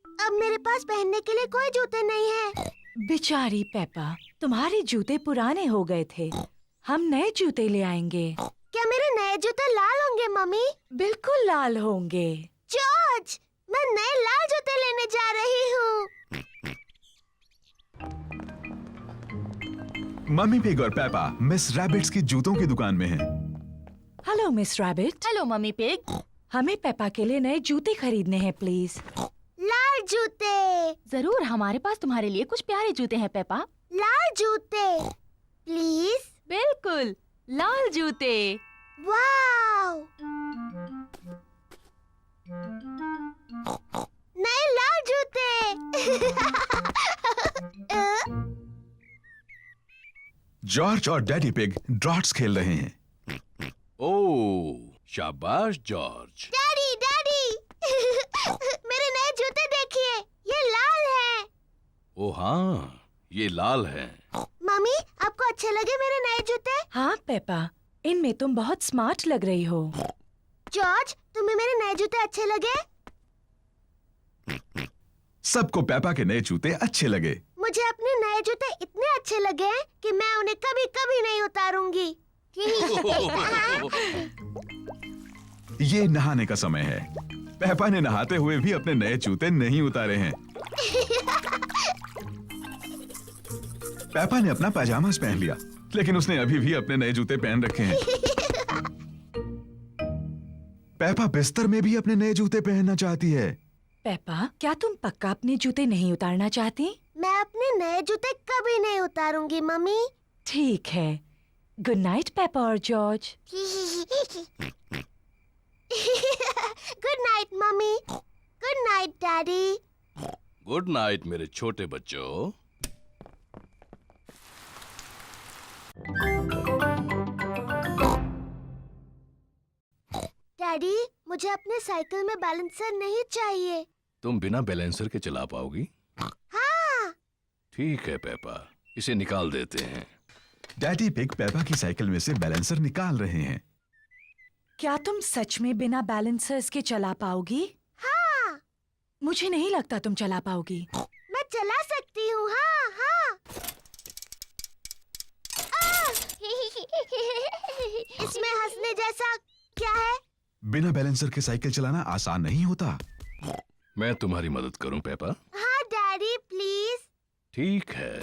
अब मेरे पास पहनने के लिए कोई जूते नहीं है। बेचारी पेपा, तुम्हारे जूते पुराने हो गए थे। हम नए जूते ले आएंगे। क्या मेरे नए जूते लाल होंगे मम्मी? बिल्कुल लाल होंगे। जॉर्ज, मैं नए लाल जूते लेने जा रही हूँ। मम्मी पिग और पेपा मिस रैबिट्स की जूतों की दुकान में हैं। Hello miss rabbit. Hello mummy pig. हमें पेपा के लिए नए जूते खरीदने हैं प्लीज। लाल जूते। जरूर, हमारे पास तुम्हारे लिए कुछ प्यारे जूते हैं पेपा। लाल जूते प्लीज। बिल्कुल, लाल जूते। वाव, नए लाल जूते। जॉर्ज और डैडी पिग ड्रॉट्स खेल रहे हैं। ओह, शाबाश जॉर्ज। डैडी डैडी, मेरे नए जूते देखिए, ये लाल हैं। ओ हाँ, ये लाल है। मम्मी, आपको अच्छे लगे मेरे नए जूते? हाँ पेपा, इनमें तुम बहुत स्मार्ट लग रही हो। जॉर्ज, तुम्हें मेरे नए जूते अच्छे लगे? सबको पेपा के नए जूते अच्छे लगे। मुझे अपने नए जूते इतने अच्छे लगे हैं कि मैं उन्हें कभी कभी नहीं उतारूंगी। ये नहाने का समय है। पेपा ने नहाते हुए भी अपने नए जूते नहीं उतारे हैं। पेपा ने अपना पैजामास पहन लिया, लेकिन उसने अभी भी अपने नए जूते पहन रखे हैं। पेपा बिस्तर में भी अपने नए जूते पहनना चाहती है। पेपा, क्या तुम पक्का अपने जूते नहीं उतारना चाहती? मैं अपने नए जूते कभी नहीं उतारूंगी मम्मी। ठीक है। गुड नाइट पेपा और George. Good night mummy. Good night daddy. Good night मेरे छोटे बच्चों। डैडी, मुझे अपने साइकिल में बैलेंसर नहीं चाहिए। तुम बिना बैलेंसर के चला पाओगी? हाँ। ठीक है पेपा, इसे निकाल देते हैं। डैडी पिग पेपा की साइकिल में से बैलेंसर निकाल रहे हैं। क्या तुम सच में बिना बैलेंसर्स के चला पाओगी? हाँ। मुझे नहीं लगता तुम चला पाओगी। मैं चला सकती हूँ। हाँ हाँ। इसमें हंसने जैसा क्या है? बिना बैलेंसर के साइकिल चलाना आसान नहीं होता। मैं तुम्हारी मदद करूं पेपा? हाँ डैडी प्लीज। ठीक है।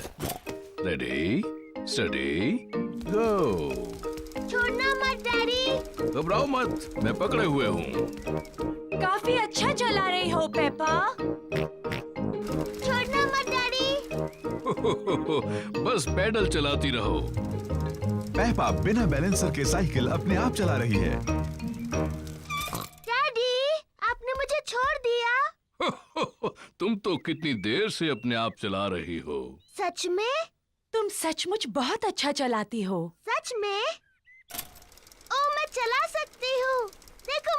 रेडी, स्टडी, गो। छोड़ना मत डैडी। घबराओ मत, मैं पकड़े हुए हूँ। काफी अच्छा चला रही हो पेपा। छोड़ना बस पैडल चलाती रहो। पेपा बिना बैलेंसर के साइकिल अपने आप चला रही है। डैडी, आपने मुझे छोड़ दिया। तुम तो कितनी देर से अपने आप चला रही हो। सच में? तुम सचमुच बहुत अच्छा चलाती हो। सच में? ओ, मैं चला सकती हूँ। देखो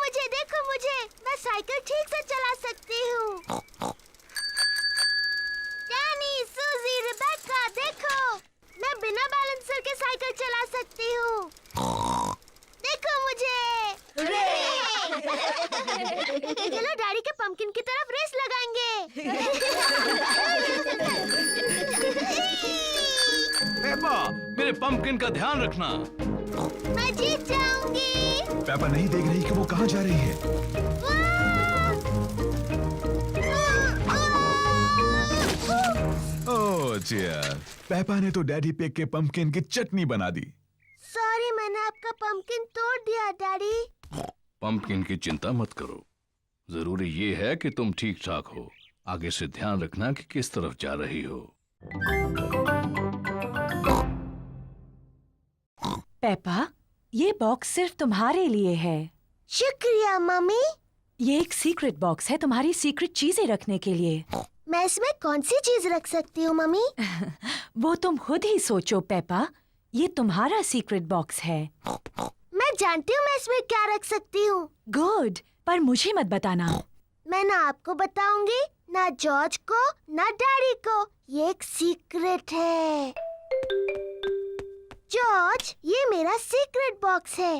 मुझे, मैं साइकिल ठीक से चला सकती हूँ। डैनी, सूजी, रिबेका, देखो, मैं बिना बैलेंसर के साइकिल चला सकती हूँ। देखो मुझे। चलो डैडी के पंपकिन की तरफ रेस लगाएंगे। पेपा, मेरे पंपकिन का ध्यान रखना। मैं जीत जाऊंगी। पेपा नहीं देख रही कि वो कहाँ जा रही है। ओह डियर, पेपा ने तो डैडी पिग के पंपकिन की चटनी बना दी। सॉरी, मैंने आपका पंपकिन तोड़ दिया डैडी। पंपकिन की चिंता मत करो। जरूरी ये है कि तुम ठीक ठाक हो। आगे से ध्यान रखना कि किस तरफ जा रही हो। पेपा, ये बॉक्स सिर्फ तुम्हारे लिए है। शुक्रिया मम्मी। ये एक सीक्रेट बॉक्स है तुम्हारी सीक्रेट चीजें रखने के लिए। मैं इसमें कौन सी चीज रख सकती हूँ मम्मी? वो तुम खुद ही सोचो पेपा। ये तुम्हारा सीक्रेट बॉक्स है। मैं जानती हूँ मैं इसमें क्या रख सकती हूँ। गुड, पर मुझे मत बताना। मैं ना आपको बताऊंगी, ना जॉर्ज को, ना डैडी को। ये एक सीक्रेट है। जॉर्ज, ये मेरा सीक्रेट बॉक्स है।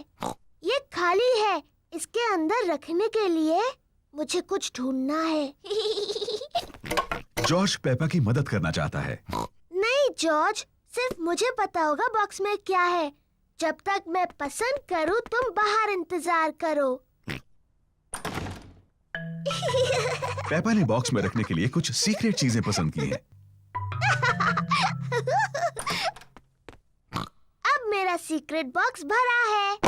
ये खाली है। इसके अंदर रखने के लिए मुझे कुछ ढूंढना है। जॉर्ज पेपा की मदद करना चाहता है। नहीं जॉर्ज, सिर्फ मुझे पता होगा बॉक्स में क्या है। जब तक मैं पसंद करूं, तुम बाहर इंतजार करो। पेपा ने बॉक्स में रखने के लिए कुछ सीक्रेट चीजें पसंद की हैं। अब मेरा सीक्रेट बॉक्स भरा है।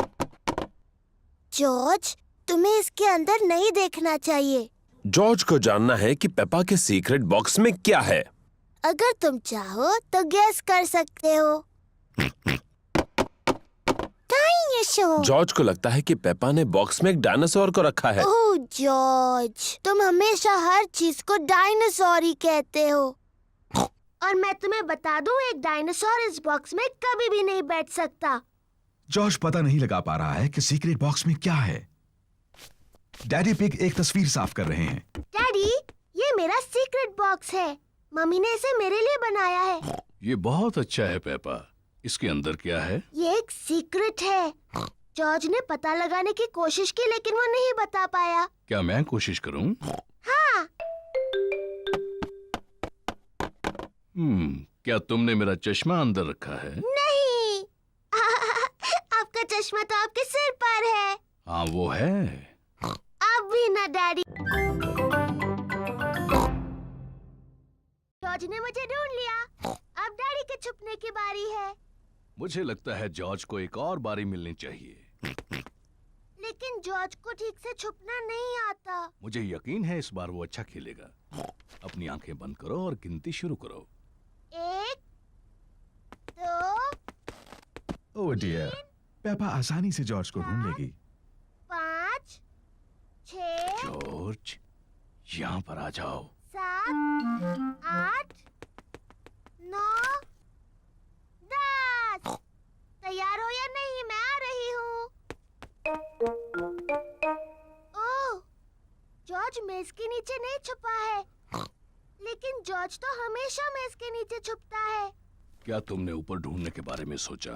जॉर्ज, तुम्हें इसके अंदर नहीं देखना चाहिए। जॉर्ज को जानना है कि पेपा के सीक्रेट बॉक्स में क्या है। अगर तुम चाहो तो गैस कर सकते हो। डायनासोर। जॉर्ज को लगता है कि पेपा ने बॉक्स में एक डायनासोर को रखा है। ओह जॉर्ज, तुम हमेशा हर चीज को डायनासोर ही कहते हो। और मैं तुम्हें बता दूं, एक डायनासोर इस बॉक्स में कभी भी नहीं बैठ सकता। जॉर्ज पता नहीं लगा पा रहा है कि सीक्रेट बॉक्स में क्या है। डैडी पिग एक तस्वीर साफ कर रहे हैं। डैडी, ये मेरा सीक्रेट बॉक्स है। मम्मी ने इसे मेरे लिए बनाया है। ये बहुत अच्छा है पेपा। इसके अंदर क्या है? ये एक सीक्रेट है। जॉर्ज ने पता लगाने की कोशिश की, लेकिन वो नहीं बता पाया। क्या मैं कोशिश करूं? हाँ। क्या तुमने मेरा चश्मा अंदर रखा है? नहीं। आपका चश्मा तो आपके सिर पर है। हाँ वो है। अब भी ना डैडी। जॉर्ज ने मुझे ढूंढ लिया। अब डैडी के छुपने की बारी है। मुझे लगता है जॉर्ज को एक और बारी मिलनी चाहिए। लेकिन जॉर्ज को ठीक से छुपना नहीं आता। मुझे यकीन है इस बार वो अच्छा खेलेगा। अपनी आंखें बंद करो और गिनती शुरू करो। 1, 2, ओह डियर, पेपा आसानी से जॉर्ज को ढूंढ लेगी। 5, 6, जॉर्ज, यहाँ पर आ जाओ। 7, 8, 9, 10। तैयार हो या नहीं? मैं आ रही हूँ। ओह, जॉर्ज मेज के नीचे नहीं छुपा है। लेकिन जॉर्ज तो हमेशा मेज के नीचे छुपता है। क्या तुमने ऊपर ढूंढने के बारे में सोचा?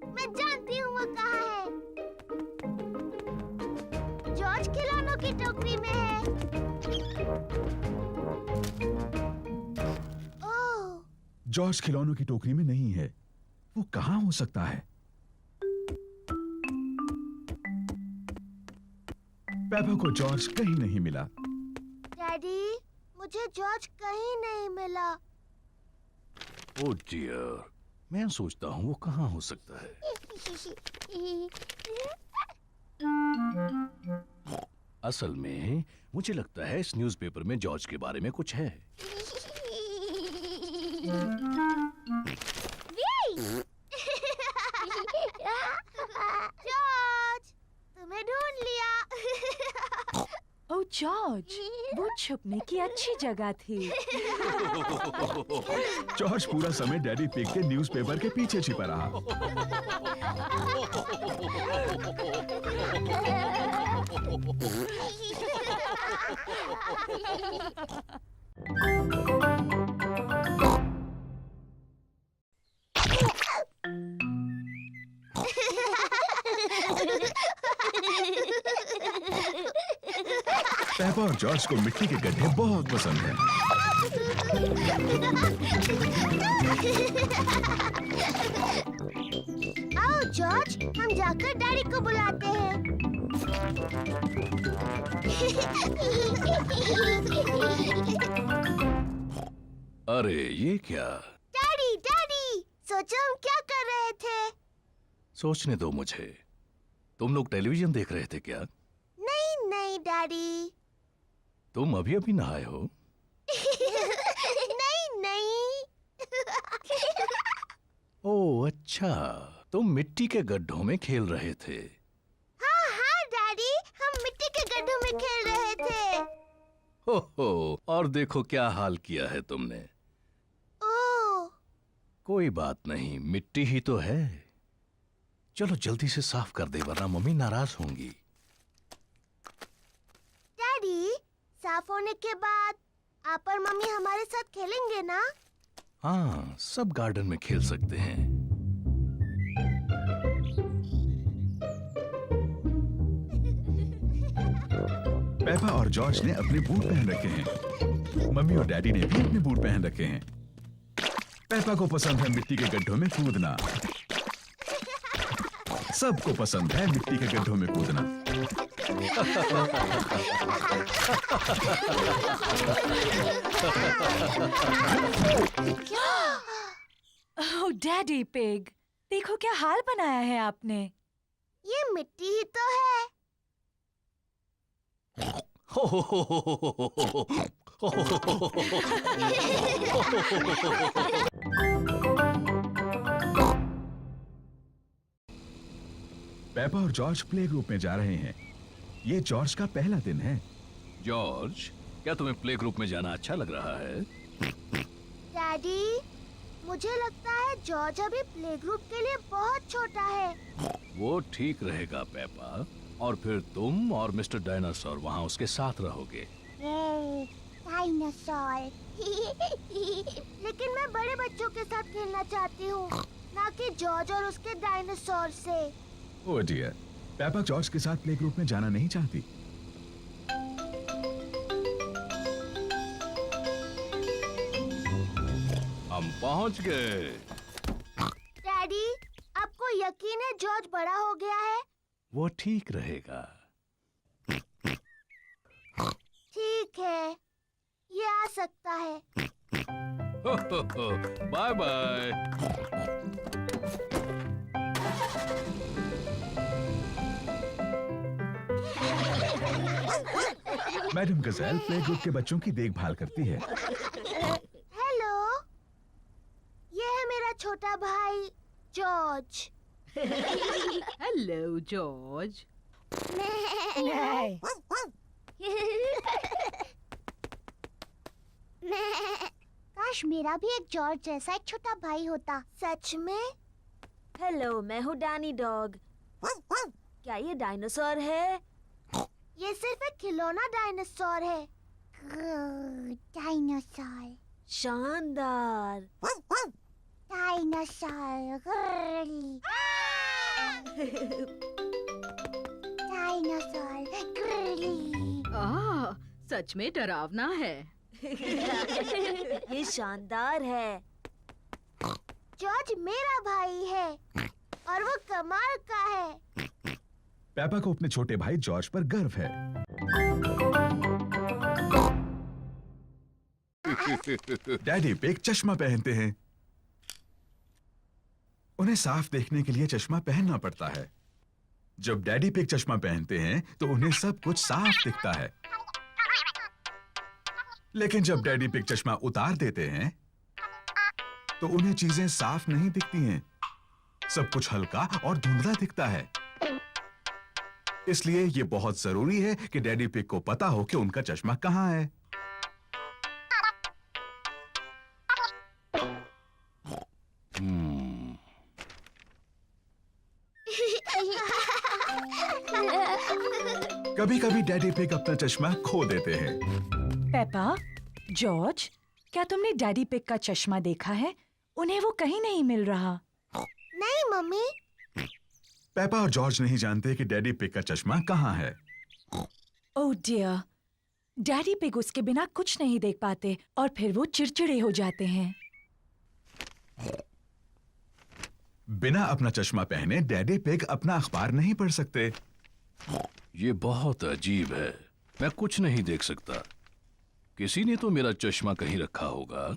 मैं जानती हूँ वो कहाँ है। जॉर्ज खिलौनों की टोकरी में है। ओह, जॉर्ज खिलौनों की टोकरी में नहीं है। वो कहाँ हो सकता है? पेपा को जॉर्ज कहीं नहीं मिला। डैडी, मुझे जॉर्ज कहीं नहीं मिला। ओह डियर, मैं सोचता हूँ वो कहाँ हो सकता है। असल में मुझे लगता है इस न्यूज़पेपर में जॉर्ज के बारे में कुछ है। जॉर्ज, तुम्हें ढूंढ लिया। ओह जॉर्ज, वो छुपने की अच्छी जगह थी। जॉर्ज पूरा समय डैडी पिग के न्यूज़पेपर के पीछे छिपा रहा। पेपा और जॉर्ज को मिट्टी के गड्ढे बहुत पसंद हैं। आओ जॉर्ज, हम जाकर डैडी को बुलाते हैं। अरे ये क्या? डैडी डैडी, सोचो हम क्या कर रहे थे? सोचने दो मुझे। तुम लोग टेलीविजन देख रहे थे क्या? नहीं नहीं डैडी। तुम अभी अभी नहाए हो? नहीं नहीं। ओह अच्छा, तुम मिट्टी के गड्ढों में खेल रहे थे। हाँ हाँ डैडी, हम मिट्टी के गड्ढों में खेल रहे थे। हो, और देखो क्या हाल किया है तुमने। ओह, कोई बात नहीं, मिट्टी ही तो है। चलो जल्दी से साफ कर दे वरना मम्मी नाराज होंगी। डैडी, साफ होने के बाद आप और मम्मी हमारे साथ खेलेंगे ना? हाँ, सब गार्डन में खेल सकते हैं। पेपा और जॉर्ज ने अपने बूट पहन रखे हैं। मम्मी और डैडी ने भी अपने बूट पहन रखे हैं। पेपा को पसंद है मिट्टी के गड्ढों में कूदना। सबको पसंद है मिट्टी के गड्ढों में कूदना। ओह डैडी पिग, देखो क्या हाल बनाया है आपने। ये मिट्टी ही तो है। पेपा और जॉर्ज प्ले ग्रुप में जा रहे हैं। ये जॉर्ज का पहला दिन है। जॉर्ज, क्या तुम्हें प्ले ग्रुप में जाना अच्छा लग रहा है? डैडी, मुझे लगता है जॉर्ज अभी प्ले ग्रुप के लिए बहुत छोटा है। वो ठीक रहेगा पेपा, और फिर तुम और मिस्टर डायनासोर वहाँ उसके साथ रहोगे। डायनासोर। लेकिन मैं बड़े बच्चों के साथ खेलना चाहती हूँ, ना कि जॉर्ज और उसके डायनासोर से। ओह डियर, पेपा जॉर्ज के साथ प्ले ग्रुप में जाना नहीं चाहती। हम पहुँच गए। डैडी, आपको यकीन है जॉर्ज बड़ा हो गया है? वो ठीक रहेगा। ठीक है, ये आ सकता है। Bye bye. Madam Gazelle play group के बच्चों की देखभाल करती है। हेलो, ये है मेरा छोटा भाई जॉर्ज। Hello George. काश मेरा भी एक जॉर्ज जैसा एक छोटा भाई होता। सच में? हेलो, मैं हूँ डैनी डॉग। क्या ये डायनासोर है? ये सिर्फ एक खिलौना डायनासोर है। डायनासोर। शानदार। डायनासोर। डायनासोर। सच में डरावना है। ये शानदार है। जॉर्ज मेरा भाई है और वो कमाल का है। पेपा को अपने छोटे भाई जॉर्ज पर गर्व है। डैडी पिग चश्मा पहनते हैं। उन्हें साफ देखने के लिए चश्मा पहनना पड़ता है। जब डैडी पिग चश्मा पहनते हैं तो उन्हें सब कुछ साफ दिखता है। लेकिन जब डैडी पिग चश्मा उतार देते हैं तो उन्हें चीजें साफ नहीं दिखती हैं। सब कुछ हल्का और धुंधला दिखता है। इसलिए ये बहुत जरूरी है कि डैडी पिग को पता हो कि उनका चश्मा कहाँ है। कभी कभी डैडी पिग अपना चश्मा खो देते हैं। पेपा, जॉर्ज, क्या तुमने डैडी पिग का चश्मा देखा है? उन्हें वो कहीं नहीं मिल रहा। नहीं मम्मी। पेपा और जॉर्ज नहीं जानते कि डैडी पिग का चश्मा कहाँ है। ओह डियर, डैडी पिग उसके बिना कुछ नहीं देख पाते और फिर वो चिड़चिड़े हो जाते हैं। बिना अपना चश्मा पहने डैडी पिग अपना अखबार नहीं पढ़ सकते। ये बहुत अजीब है, मैं कुछ नहीं देख सकता। किसी ने तो मेरा चश्मा कहीं रखा होगा।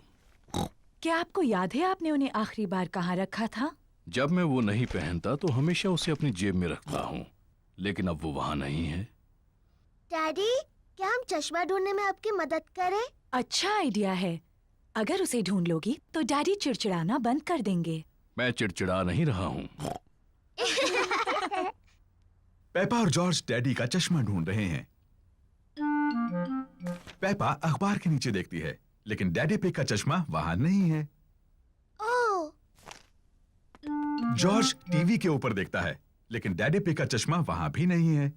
क्या आपको याद है आपने उन्हें आखिरी बार कहाँ रखा था? जब मैं वो नहीं पहनता तो हमेशा उसे अपनी जेब में रखता हूँ, लेकिन अब वो वहाँ नहीं है। डैडी, क्या हम चश्मा ढूंढने में आपकी मदद करें? अच्छा आइडिया है। अगर उसे ढूंढ लोगी तो डैडी चिड़चिड़ाना बंद कर देंगे। मैं चिड़चिड़ा नहीं रहा हूँ। पेपा और जॉर्ज डैडी का चश्मा ढूंढ रहे हैं। पेपा अखबार के नीचे देखती है, लेकिन डैडी पिग का चश्मा वहां नहीं है। ओह, जॉर्ज टीवी के ऊपर देखता है, लेकिन डैडी पिग का चश्मा वहां भी नहीं है।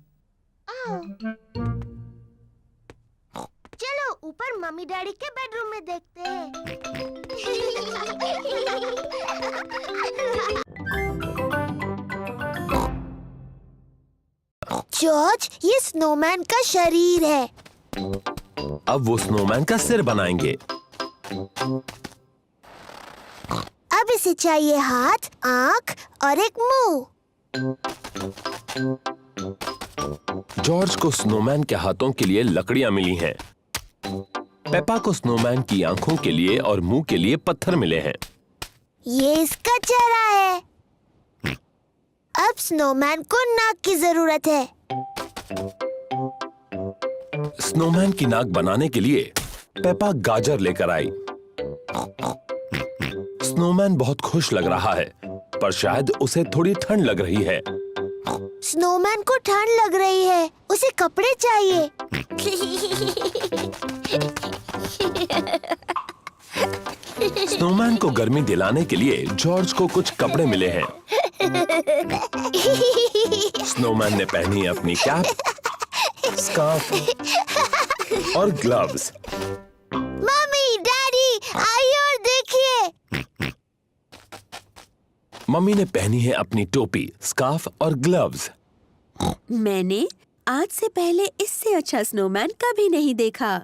चलो ऊपर मम्मी डैडी के बेडरूम में देखते हैं। जॉर्ज, ये स्नोमैन का शरीर है। अब वो स्नोमैन का सिर बनाएंगे। अब इसे चाहिए हाथ, आंख और एक मुंह। जॉर्ज को स्नोमैन के हाथों के लिए लकड़ियां मिली हैं। पेपा को स्नोमैन की आंखों के लिए और मुंह के लिए पत्थर मिले हैं। ये इसका चेहरा है। अब स्नोमैन को नाक की जरूरत है। स्नोमैन की नाक बनाने के लिए पेपा गाजर लेकर आई। स्नोमैन बहुत खुश लग रहा है, पर शायद उसे थोड़ी ठंड लग रही है। स्नोमैन को ठंड लग रही है, उसे कपड़े चाहिए। स्नोमैन को गर्मी दिलाने के लिए जॉर्ज को कुछ कपड़े मिले हैं। स्नोमैन ने पहनी अपनी कैप, स्कार्फ और ग्लव्स। मम्मी, डैडी, आइए और देखिए। मम्मी ने पहनी है अपनी टोपी, स्कार्फ और ग्लव्स। मैंने आज से पहले इससे अच्छा स्नोमैन कभी नहीं देखा।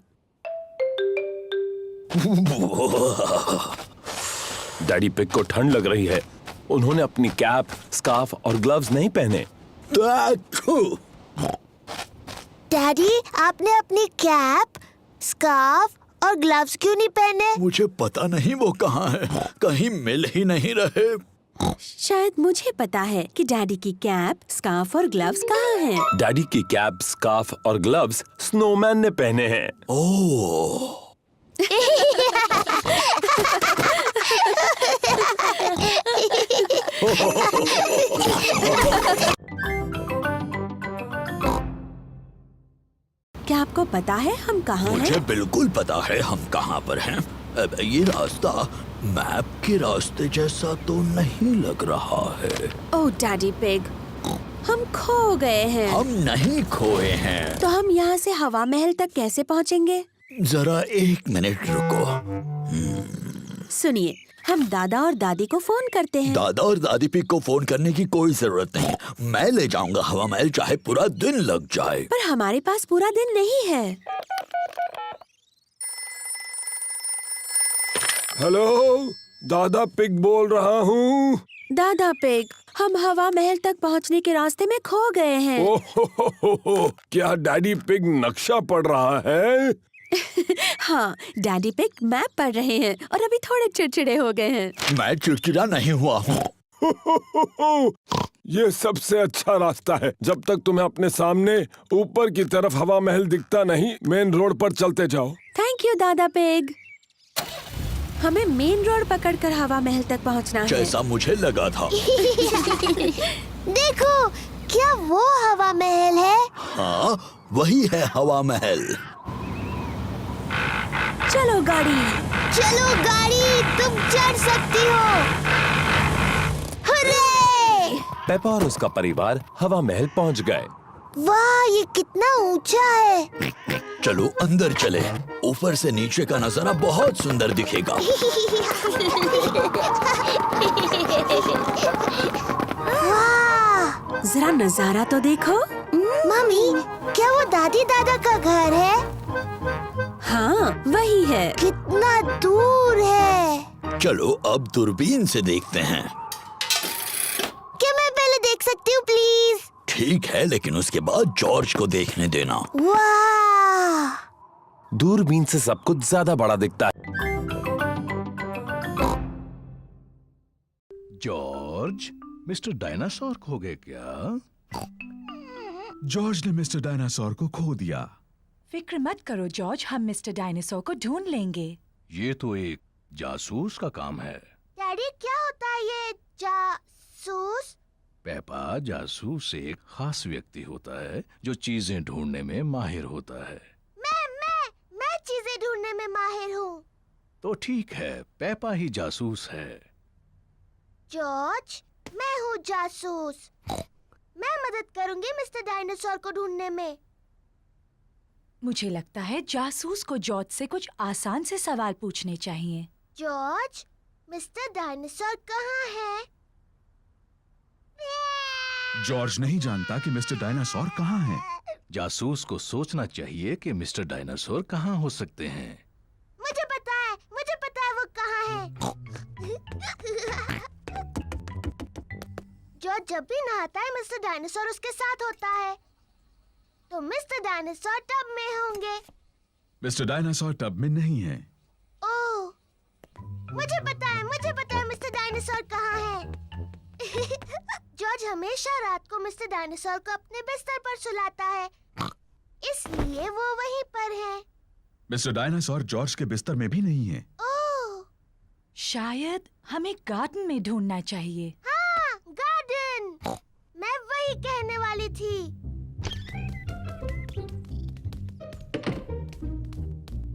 डैडी पिग को ठंड लग रही है। उन्होंने अपनी कैप, स्कार्फ और ग्लव्स नहीं पहने। डैडी, आपने अपनी कैप, स्कार्फ और ग्लव्स क्यों नहीं पहने? मुझे पता नहीं वो कहाँ है, कहीं मिल ही नहीं रहे। शायद मुझे पता है कि डैडी की कैप, स्कार्फ और ग्लव्स कहाँ हैं। डैडी की कैप, स्कार्फ और ग्लव्स स्नोमैन ने पहने हैं। ओह, क्या आपको पता है हम कहाँ हैं? मुझे बिल्कुल पता है हम कहाँ पर हैं। अब ये रास्ता मैप के रास्ते जैसा तो नहीं लग रहा है। ओह डैडी पिग, हम खो गए हैं। हम नहीं खोए हैं। तो हम यहाँ से हवा महल तक कैसे पहुँचेंगे? जरा 1 मिनट रुको। सुनिए, हम दादा और दादी को फोन करते हैं। दादा और दादी पिग को फोन करने की कोई जरूरत नहीं। मैं ले जाऊंगा हवा महल, चाहे पूरा दिन लग जाए। पर हमारे पास पूरा दिन नहीं है। हेलो, दादा पिग बोल रहा हूँ। दादा पिग, हम हवा महल तक पहुँचने के रास्ते में खो गए हैं। ओह, क्या डैडी पिग नक्शा पढ़ रहा है? हाँ, डैडी पिग मैप पढ़ रहे हैं और अभी थोड़े चिड़चिड़े हो गए हैं। मैं चिड़चिड़ा नहीं हुआ हूँ। ये सबसे अच्छा रास्ता है। जब तक तुम्हें अपने सामने ऊपर की तरफ हवा महल दिखता नहीं, मेन रोड पर चलते जाओ। थैंक यू दादा पिग। हमें मेन रोड पकड़कर हवा महल तक पहुंचना है। जैसा मुझे लगा था। देखो, क्या वो हवा महल है? हाँ, वही है हवा महल। चलो गाड़ी। चलो गाड़ी, तुम चढ़ सकती हो। हुर्रे! पेपा और उसका परिवार हवा महल पहुंच गए। वाह, ये कितना ऊंचा है। चलो अंदर चले। ऊपर से नीचे का नजारा बहुत सुंदर दिखेगा। वाह! जरा नजारा तो देखो। मम्मी, क्या वो दादी दादा का घर है? हाँ, वही है। कितना दूर है। चलो अब दूरबीन से देखते हैं। क्या मैं पहले देख सकती हूँ प्लीज? ठीक है, लेकिन उसके बाद जॉर्ज को देखने देना। वाह! दूरबीन से सब कुछ ज्यादा बड़ा दिखता है। जॉर्ज, मिस्टर डायनासोर खो गए क्या? जॉर्ज ने मिस्टर डायनासोर को खो दिया। फिक्र मत करो जॉर्ज, हम मिस्टर डायनासोर को ढूंढ लेंगे। ये तो एक जासूस का काम है। डैडी, क्या होता है ये जासूस? पेपा, जासूस एक खास व्यक्ति होता है जो चीजें ढूंढने में माहिर होता है। मैं चीजें ढूंढने में माहिर हूँ। तो ठीक है, पेपा ही जासूस है। जॉर्ज, मैं हूँ जासूस। मैं मदद करूंगी मिस्टर डायनासोर को ढूंढने में। मुझे लगता है जासूस को जॉर्ज से कुछ आसान से सवाल पूछने चाहिए। जॉर्ज, मिस्टर डायनासोर कहाँ है? जॉर्ज नहीं जानता कि मिस्टर डायनासोर कहाँ है। जासूस को सोचना चाहिए कि मिस्टर डायनासोर कहाँ हो सकते हैं। मुझे पता है वो कहाँ है। जॉर्ज जब भी नहाता है मिस्टर डायनासोर उसके साथ होता है। तो मिस्टर डायनासोर टब में होंगे। मिस्टर डायनासोर टब में नहीं है। ओह, मुझे पता है मिस्टर डायनासोर कहाँ है। जॉर्ज हमेशा रात को मिस्टर डायनासोर को अपने बिस्तर पर सुलाता है, इसलिए वो वहीं पर है। मिस्टर डायनासोर जॉर्ज के बिस्तर में भी नहीं है। ओह, शायद हमें गार्डन में ढूंढना चाहिए। हाँ, गार्डन। मैं वही कहने वाली थी।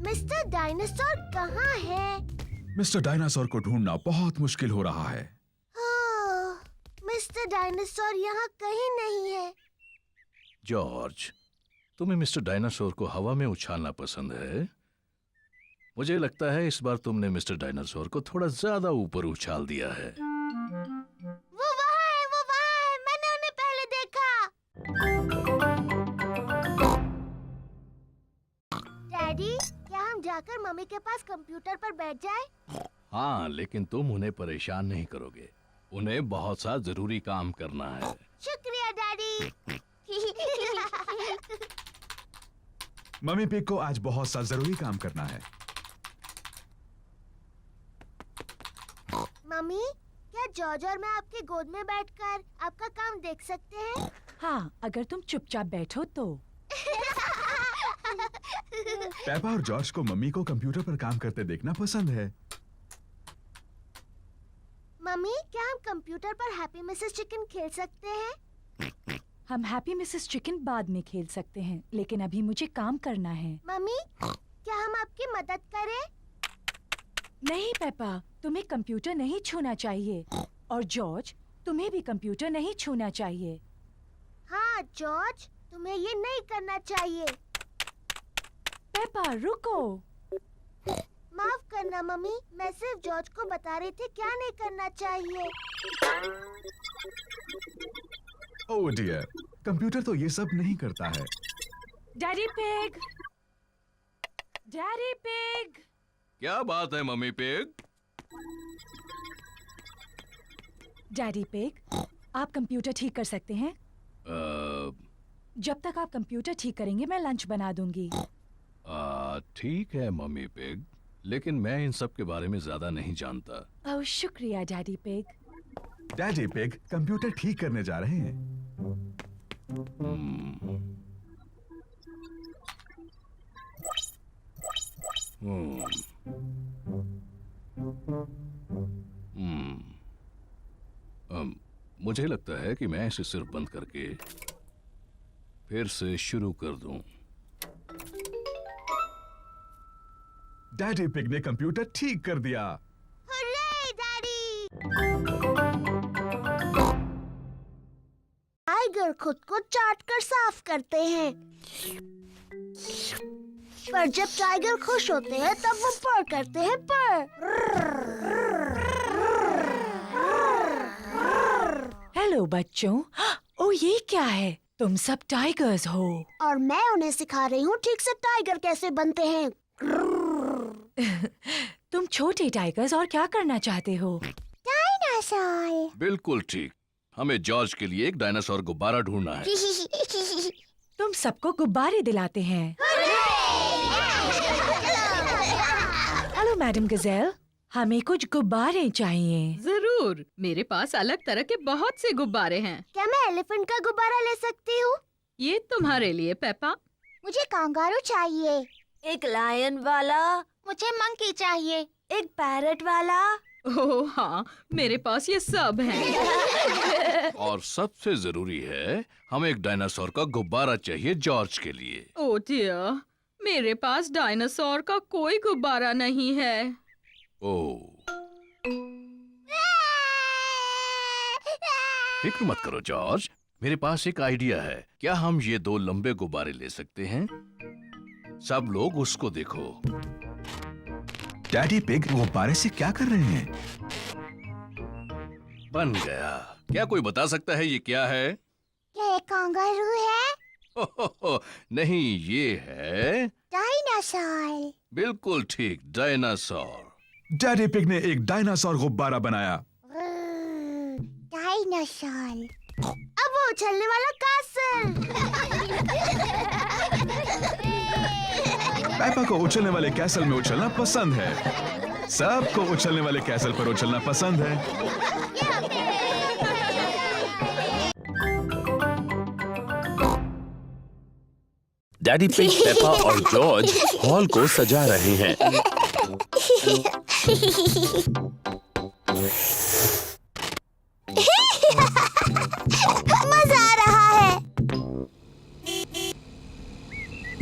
मिस्टर डायनासोर कहाँ है? मिस्टर डायनासोर को ढूंढना बहुत मुश्किल हो रहा है। ओह, मिस्टर डायनासोर यहाँ कहीं नहीं है। जॉर्ज, तुम्हें मिस्टर डायनासोर को हवा में उछालना पसंद है। मुझे लगता है इस बार तुमने मिस्टर डायनासोर को थोड़ा ज्यादा ऊपर उछाल दिया है। वो वहाँ है, मैंने उन्हें पहले देखा। डैडी, क्या हम जाकर मम्मी के पास कंप्यूटर पर बैठ जाएं? हाँ, लेकिन तुम उन्हें परेशान नहीं करोगे। उन्हें बहुत सा जरूरी काम करना है। शुक्रिया डैडी। मम्मी पिग को आज बहुत सा जरूरी काम करना है। मम्मी, क्या जॉर्ज और मैं आपकी गोद में बैठकर आपका काम देख सकते हैं? हाँ, अगर तुम चुपचाप बैठो तो। पेपा और जॉर्ज को मम्मी को कंप्यूटर पर काम करते देखना पसंद है। मम्मी, क्या हम कंप्यूटर पर हैप्पी मिसेस चिकन खेल सकते हैं? हम हैप्पी मिसेस चिकन बाद में खेल सकते हैं, लेकिन अभी मुझे काम करना है। मम्मी, क्या हम आपकी मदद करें? नहीं पेपा, तुम्हें कंप्यूटर नहीं छूना चाहिए। और जॉर्ज, तुम्हें भी कंप्यूटर नहीं छूना चाहिए। हाँ जॉर्ज, तुम्हें ये नहीं करना चाहिए। पेपा रुको। माफ करना मम्मी, मैं सिर्फ जॉर्ज को बता रही थी क्या नहीं करना चाहिए। ओह डियर, कंप्यूटर तो ये सब नहीं करता है। Daddy pig, daddy pig. क्या बात है मम्मी पिग? डैडी पिग, आप कंप्यूटर ठीक कर सकते हैं? जब तक आप कंप्यूटर ठीक करेंगे मैं लंच बना दूंगी। ठीक है मम्मी पिग, लेकिन मैं इन सब के बारे में ज्यादा नहीं जानता। ओह शुक्रिया daddy pig. Daddy pig computer ठीक करने जा रहे हैं। मुझे लगता है कि मैं इसे सिर्फ बंद करके फिर से शुरू कर दूं। डैडी पिग ने कंप्यूटर ठीक कर दिया। Hurray, daddy! टाइगर खुद को चाट कर साफ करते हैं, पर जब टाइगर खुश होते हैं तब वो पर करते हैं पर। हेलो बच्चों। ओ ये क्या है? तुम सब टाइगर्स हो। और मैं उन्हें सिखा रही हूँ ठीक से टाइगर कैसे बनते हैं। तुम छोटे टाइगर्स और क्या करना चाहते हो? डायनासोर। बिल्कुल ठीक। हमें जॉर्ज के लिए एक डायनासोर गुब्बारा ढूंढना है। तुम सबको गुब्बारे दिलाते हैं। हेलो मैडम गजेल, हमें कुछ गुब्बारे चाहिए। जरूर, मेरे पास अलग तरह के बहुत से गुब्बारे हैं। क्या मैं एलिफेंट का गुब्बारा ले सकती हूँ? ये तुम्हारे लिए पेपा। मुझे कांगारू चाहिए। एक लायन वाला। मुझे मंकी चाहिए। एक पैरट वाला। ओह हाँ, मेरे पास ये सब हैं। और सबसे जरूरी है, हमें एक डायनासोर का गुब्बारा चाहिए जॉर्ज के लिए। ओह डियर, मेरे पास डायनासोर का कोई गुब्बारा नहीं है। ओह, फिक्र मत करो जॉर्ज, मेरे पास एक आइडिया है। क्या हम ये 2 लंबे गुब्बारे ले सकते हैं? सब लोग उसको देखो। डैडी पिग गुब्बारे से क्या कर रहे हैं? बन गया। क्या कोई बता सकता है ये क्या है? क्या एक कांगारू है? नहीं, ये है डायनासोर। बिल्कुल ठीक, डायनासोर। डैडी पिग ने एक डायनासोर गुब्बारा बनाया। डायनासोर। अब वो उछलने वाला कैसल। पेपा को उछलने वाले कैसल में उछलना पसंद है। सबको उछलने वाले कैसल पर उछलना पसंद है। डैडी पिग, पेपा और जॉर्ज हॉल को सजा रहे हैं। मजा आ रहा है।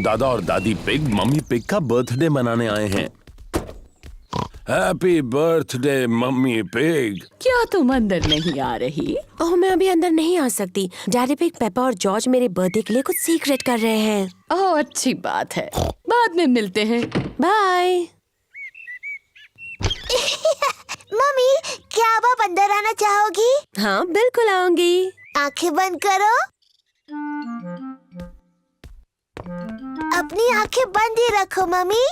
दादा और दादी पिग मम्मी पिग का बर्थडे मनाने आए हैं। Happy birthday mummy pig. क्या तुम अंदर नहीं आ रही? ओह, मैं अभी अंदर नहीं आ सकती। डैडी पिग, पेपा और जॉर्ज मेरे बर्थडे के लिए कुछ सीक्रेट कर रहे हैं। ओह अच्छी बात है, बाद में मिलते हैं। बाय। मम्मी, क्या आप अंदर आना चाहोगी? हाँ बिल्कुल आऊंगी। आंखें बंद करो। अपनी आंखें बंद ही रखो मम्मी।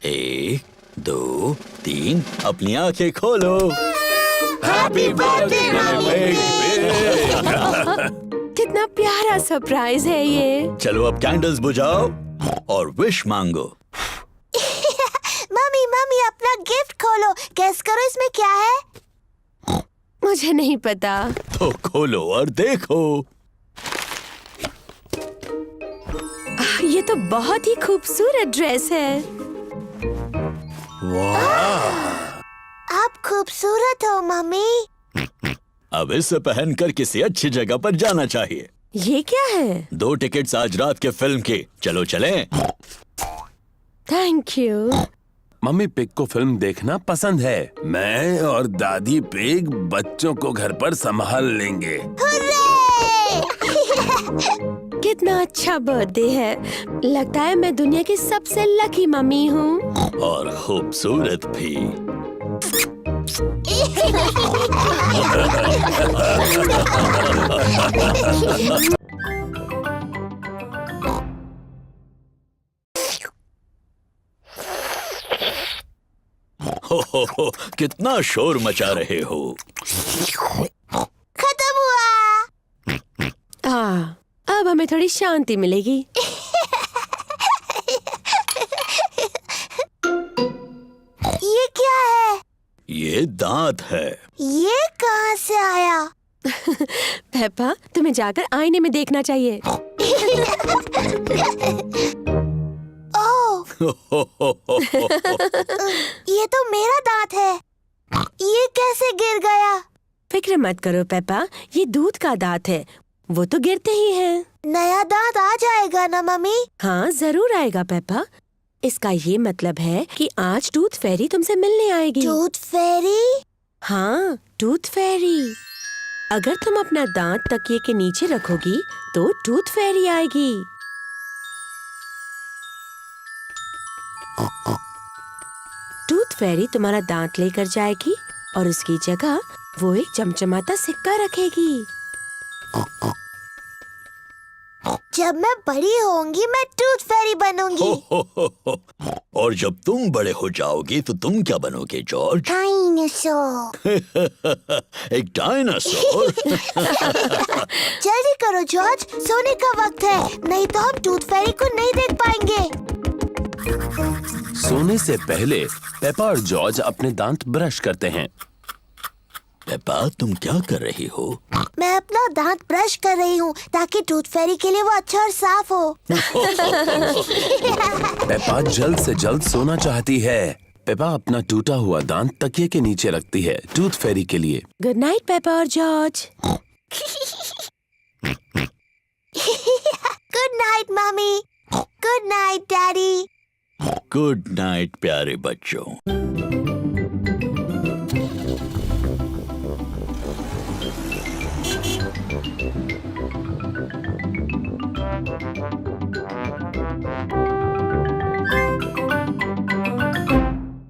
1, 2, 3, अपनी आंखें खोलो। Happy birthday mummy pig. कितना प्यारा सरप्राइज है ये। चलो अब कैंडल्स बुझाओ और विश मांगो। मम्मी मम्मी, अपना गिफ्ट खोलो। गेस करो इसमें क्या है? मुझे नहीं पता। तो खोलो और देखो। ये तो बहुत ही खूबसूरत ड्रेस है। वाह! आप खूबसूरत हो मम्मी। अब इसे पहनकर किसी अच्छी जगह पर जाना चाहिए। ये क्या है? 2 टिकट्स आज रात के फिल्म के। चलो चलें। Thank you. मम्मी पिग को फिल्म देखना पसंद है। मैं और दादी पिग बच्चों को घर पर संभाल लेंगे। कितना अच्छा बर्थडे है। लगता है मैं दुनिया की सबसे लकी मम्मी हूँ। और खूबसूरत भी। हो, कितना शोर मचा रहे हो। खत्म हुआ। अब हमें थोड़ी शांति मिलेगी। ये क्या है? ये दांत है। ये कहाँ से आया? पेपा, तुम्हें जाकर आईने में देखना चाहिए। ओह, ये तो मेरा दांत है। ये कैसे गिर गया? फिक्र मत करो पेपा, ये दूध का दांत है, वो तो गिरते ही हैं। नया दांत आ जाएगा ना मम्मी? हाँ जरूर आएगा पेपा। इसका ये मतलब है कि आज टूथ फेरी तुमसे मिलने आएगी। टूथ फेरी? हाँ, टूथ फेरी। अगर तुम अपना दांत तकिए के नीचे रखोगी तो टूथ फेरी आएगी। टूथ फेरी तुम्हारा दांत लेकर जाएगी और उसकी जगह वो एक चमचमाता सिक्का रखेगी। जब मैं बड़ी होंगी मैं टूथ फेरी बनूंगी। और जब तुम बड़े हो जाओगे तो तुम क्या बनोगे जॉर्ज? डायनासोर। एक डायनासोर? जल्दी करो जॉर्ज, सोने का वक्त है, नहीं तो हम टूथ फेरी को नहीं देख पाएंगे। सोने से पहले पेपा और जॉर्ज अपने दांत ब्रश करते हैं। पेपा तुम क्या कर रही हो? मैं अपना दांत ब्रश कर रही हूँ ताकि टूथ फेरी के लिए वो अच्छा और साफ हो। पेपा जल्द से जल्द सोना चाहती है। पेपा अपना टूटा हुआ दांत तकिए के नीचे रखती है टूथ फेरी के लिए। गुड नाइट पेपा और George. Good night mummy. Good night daddy. Good night प्यारे बच्चों।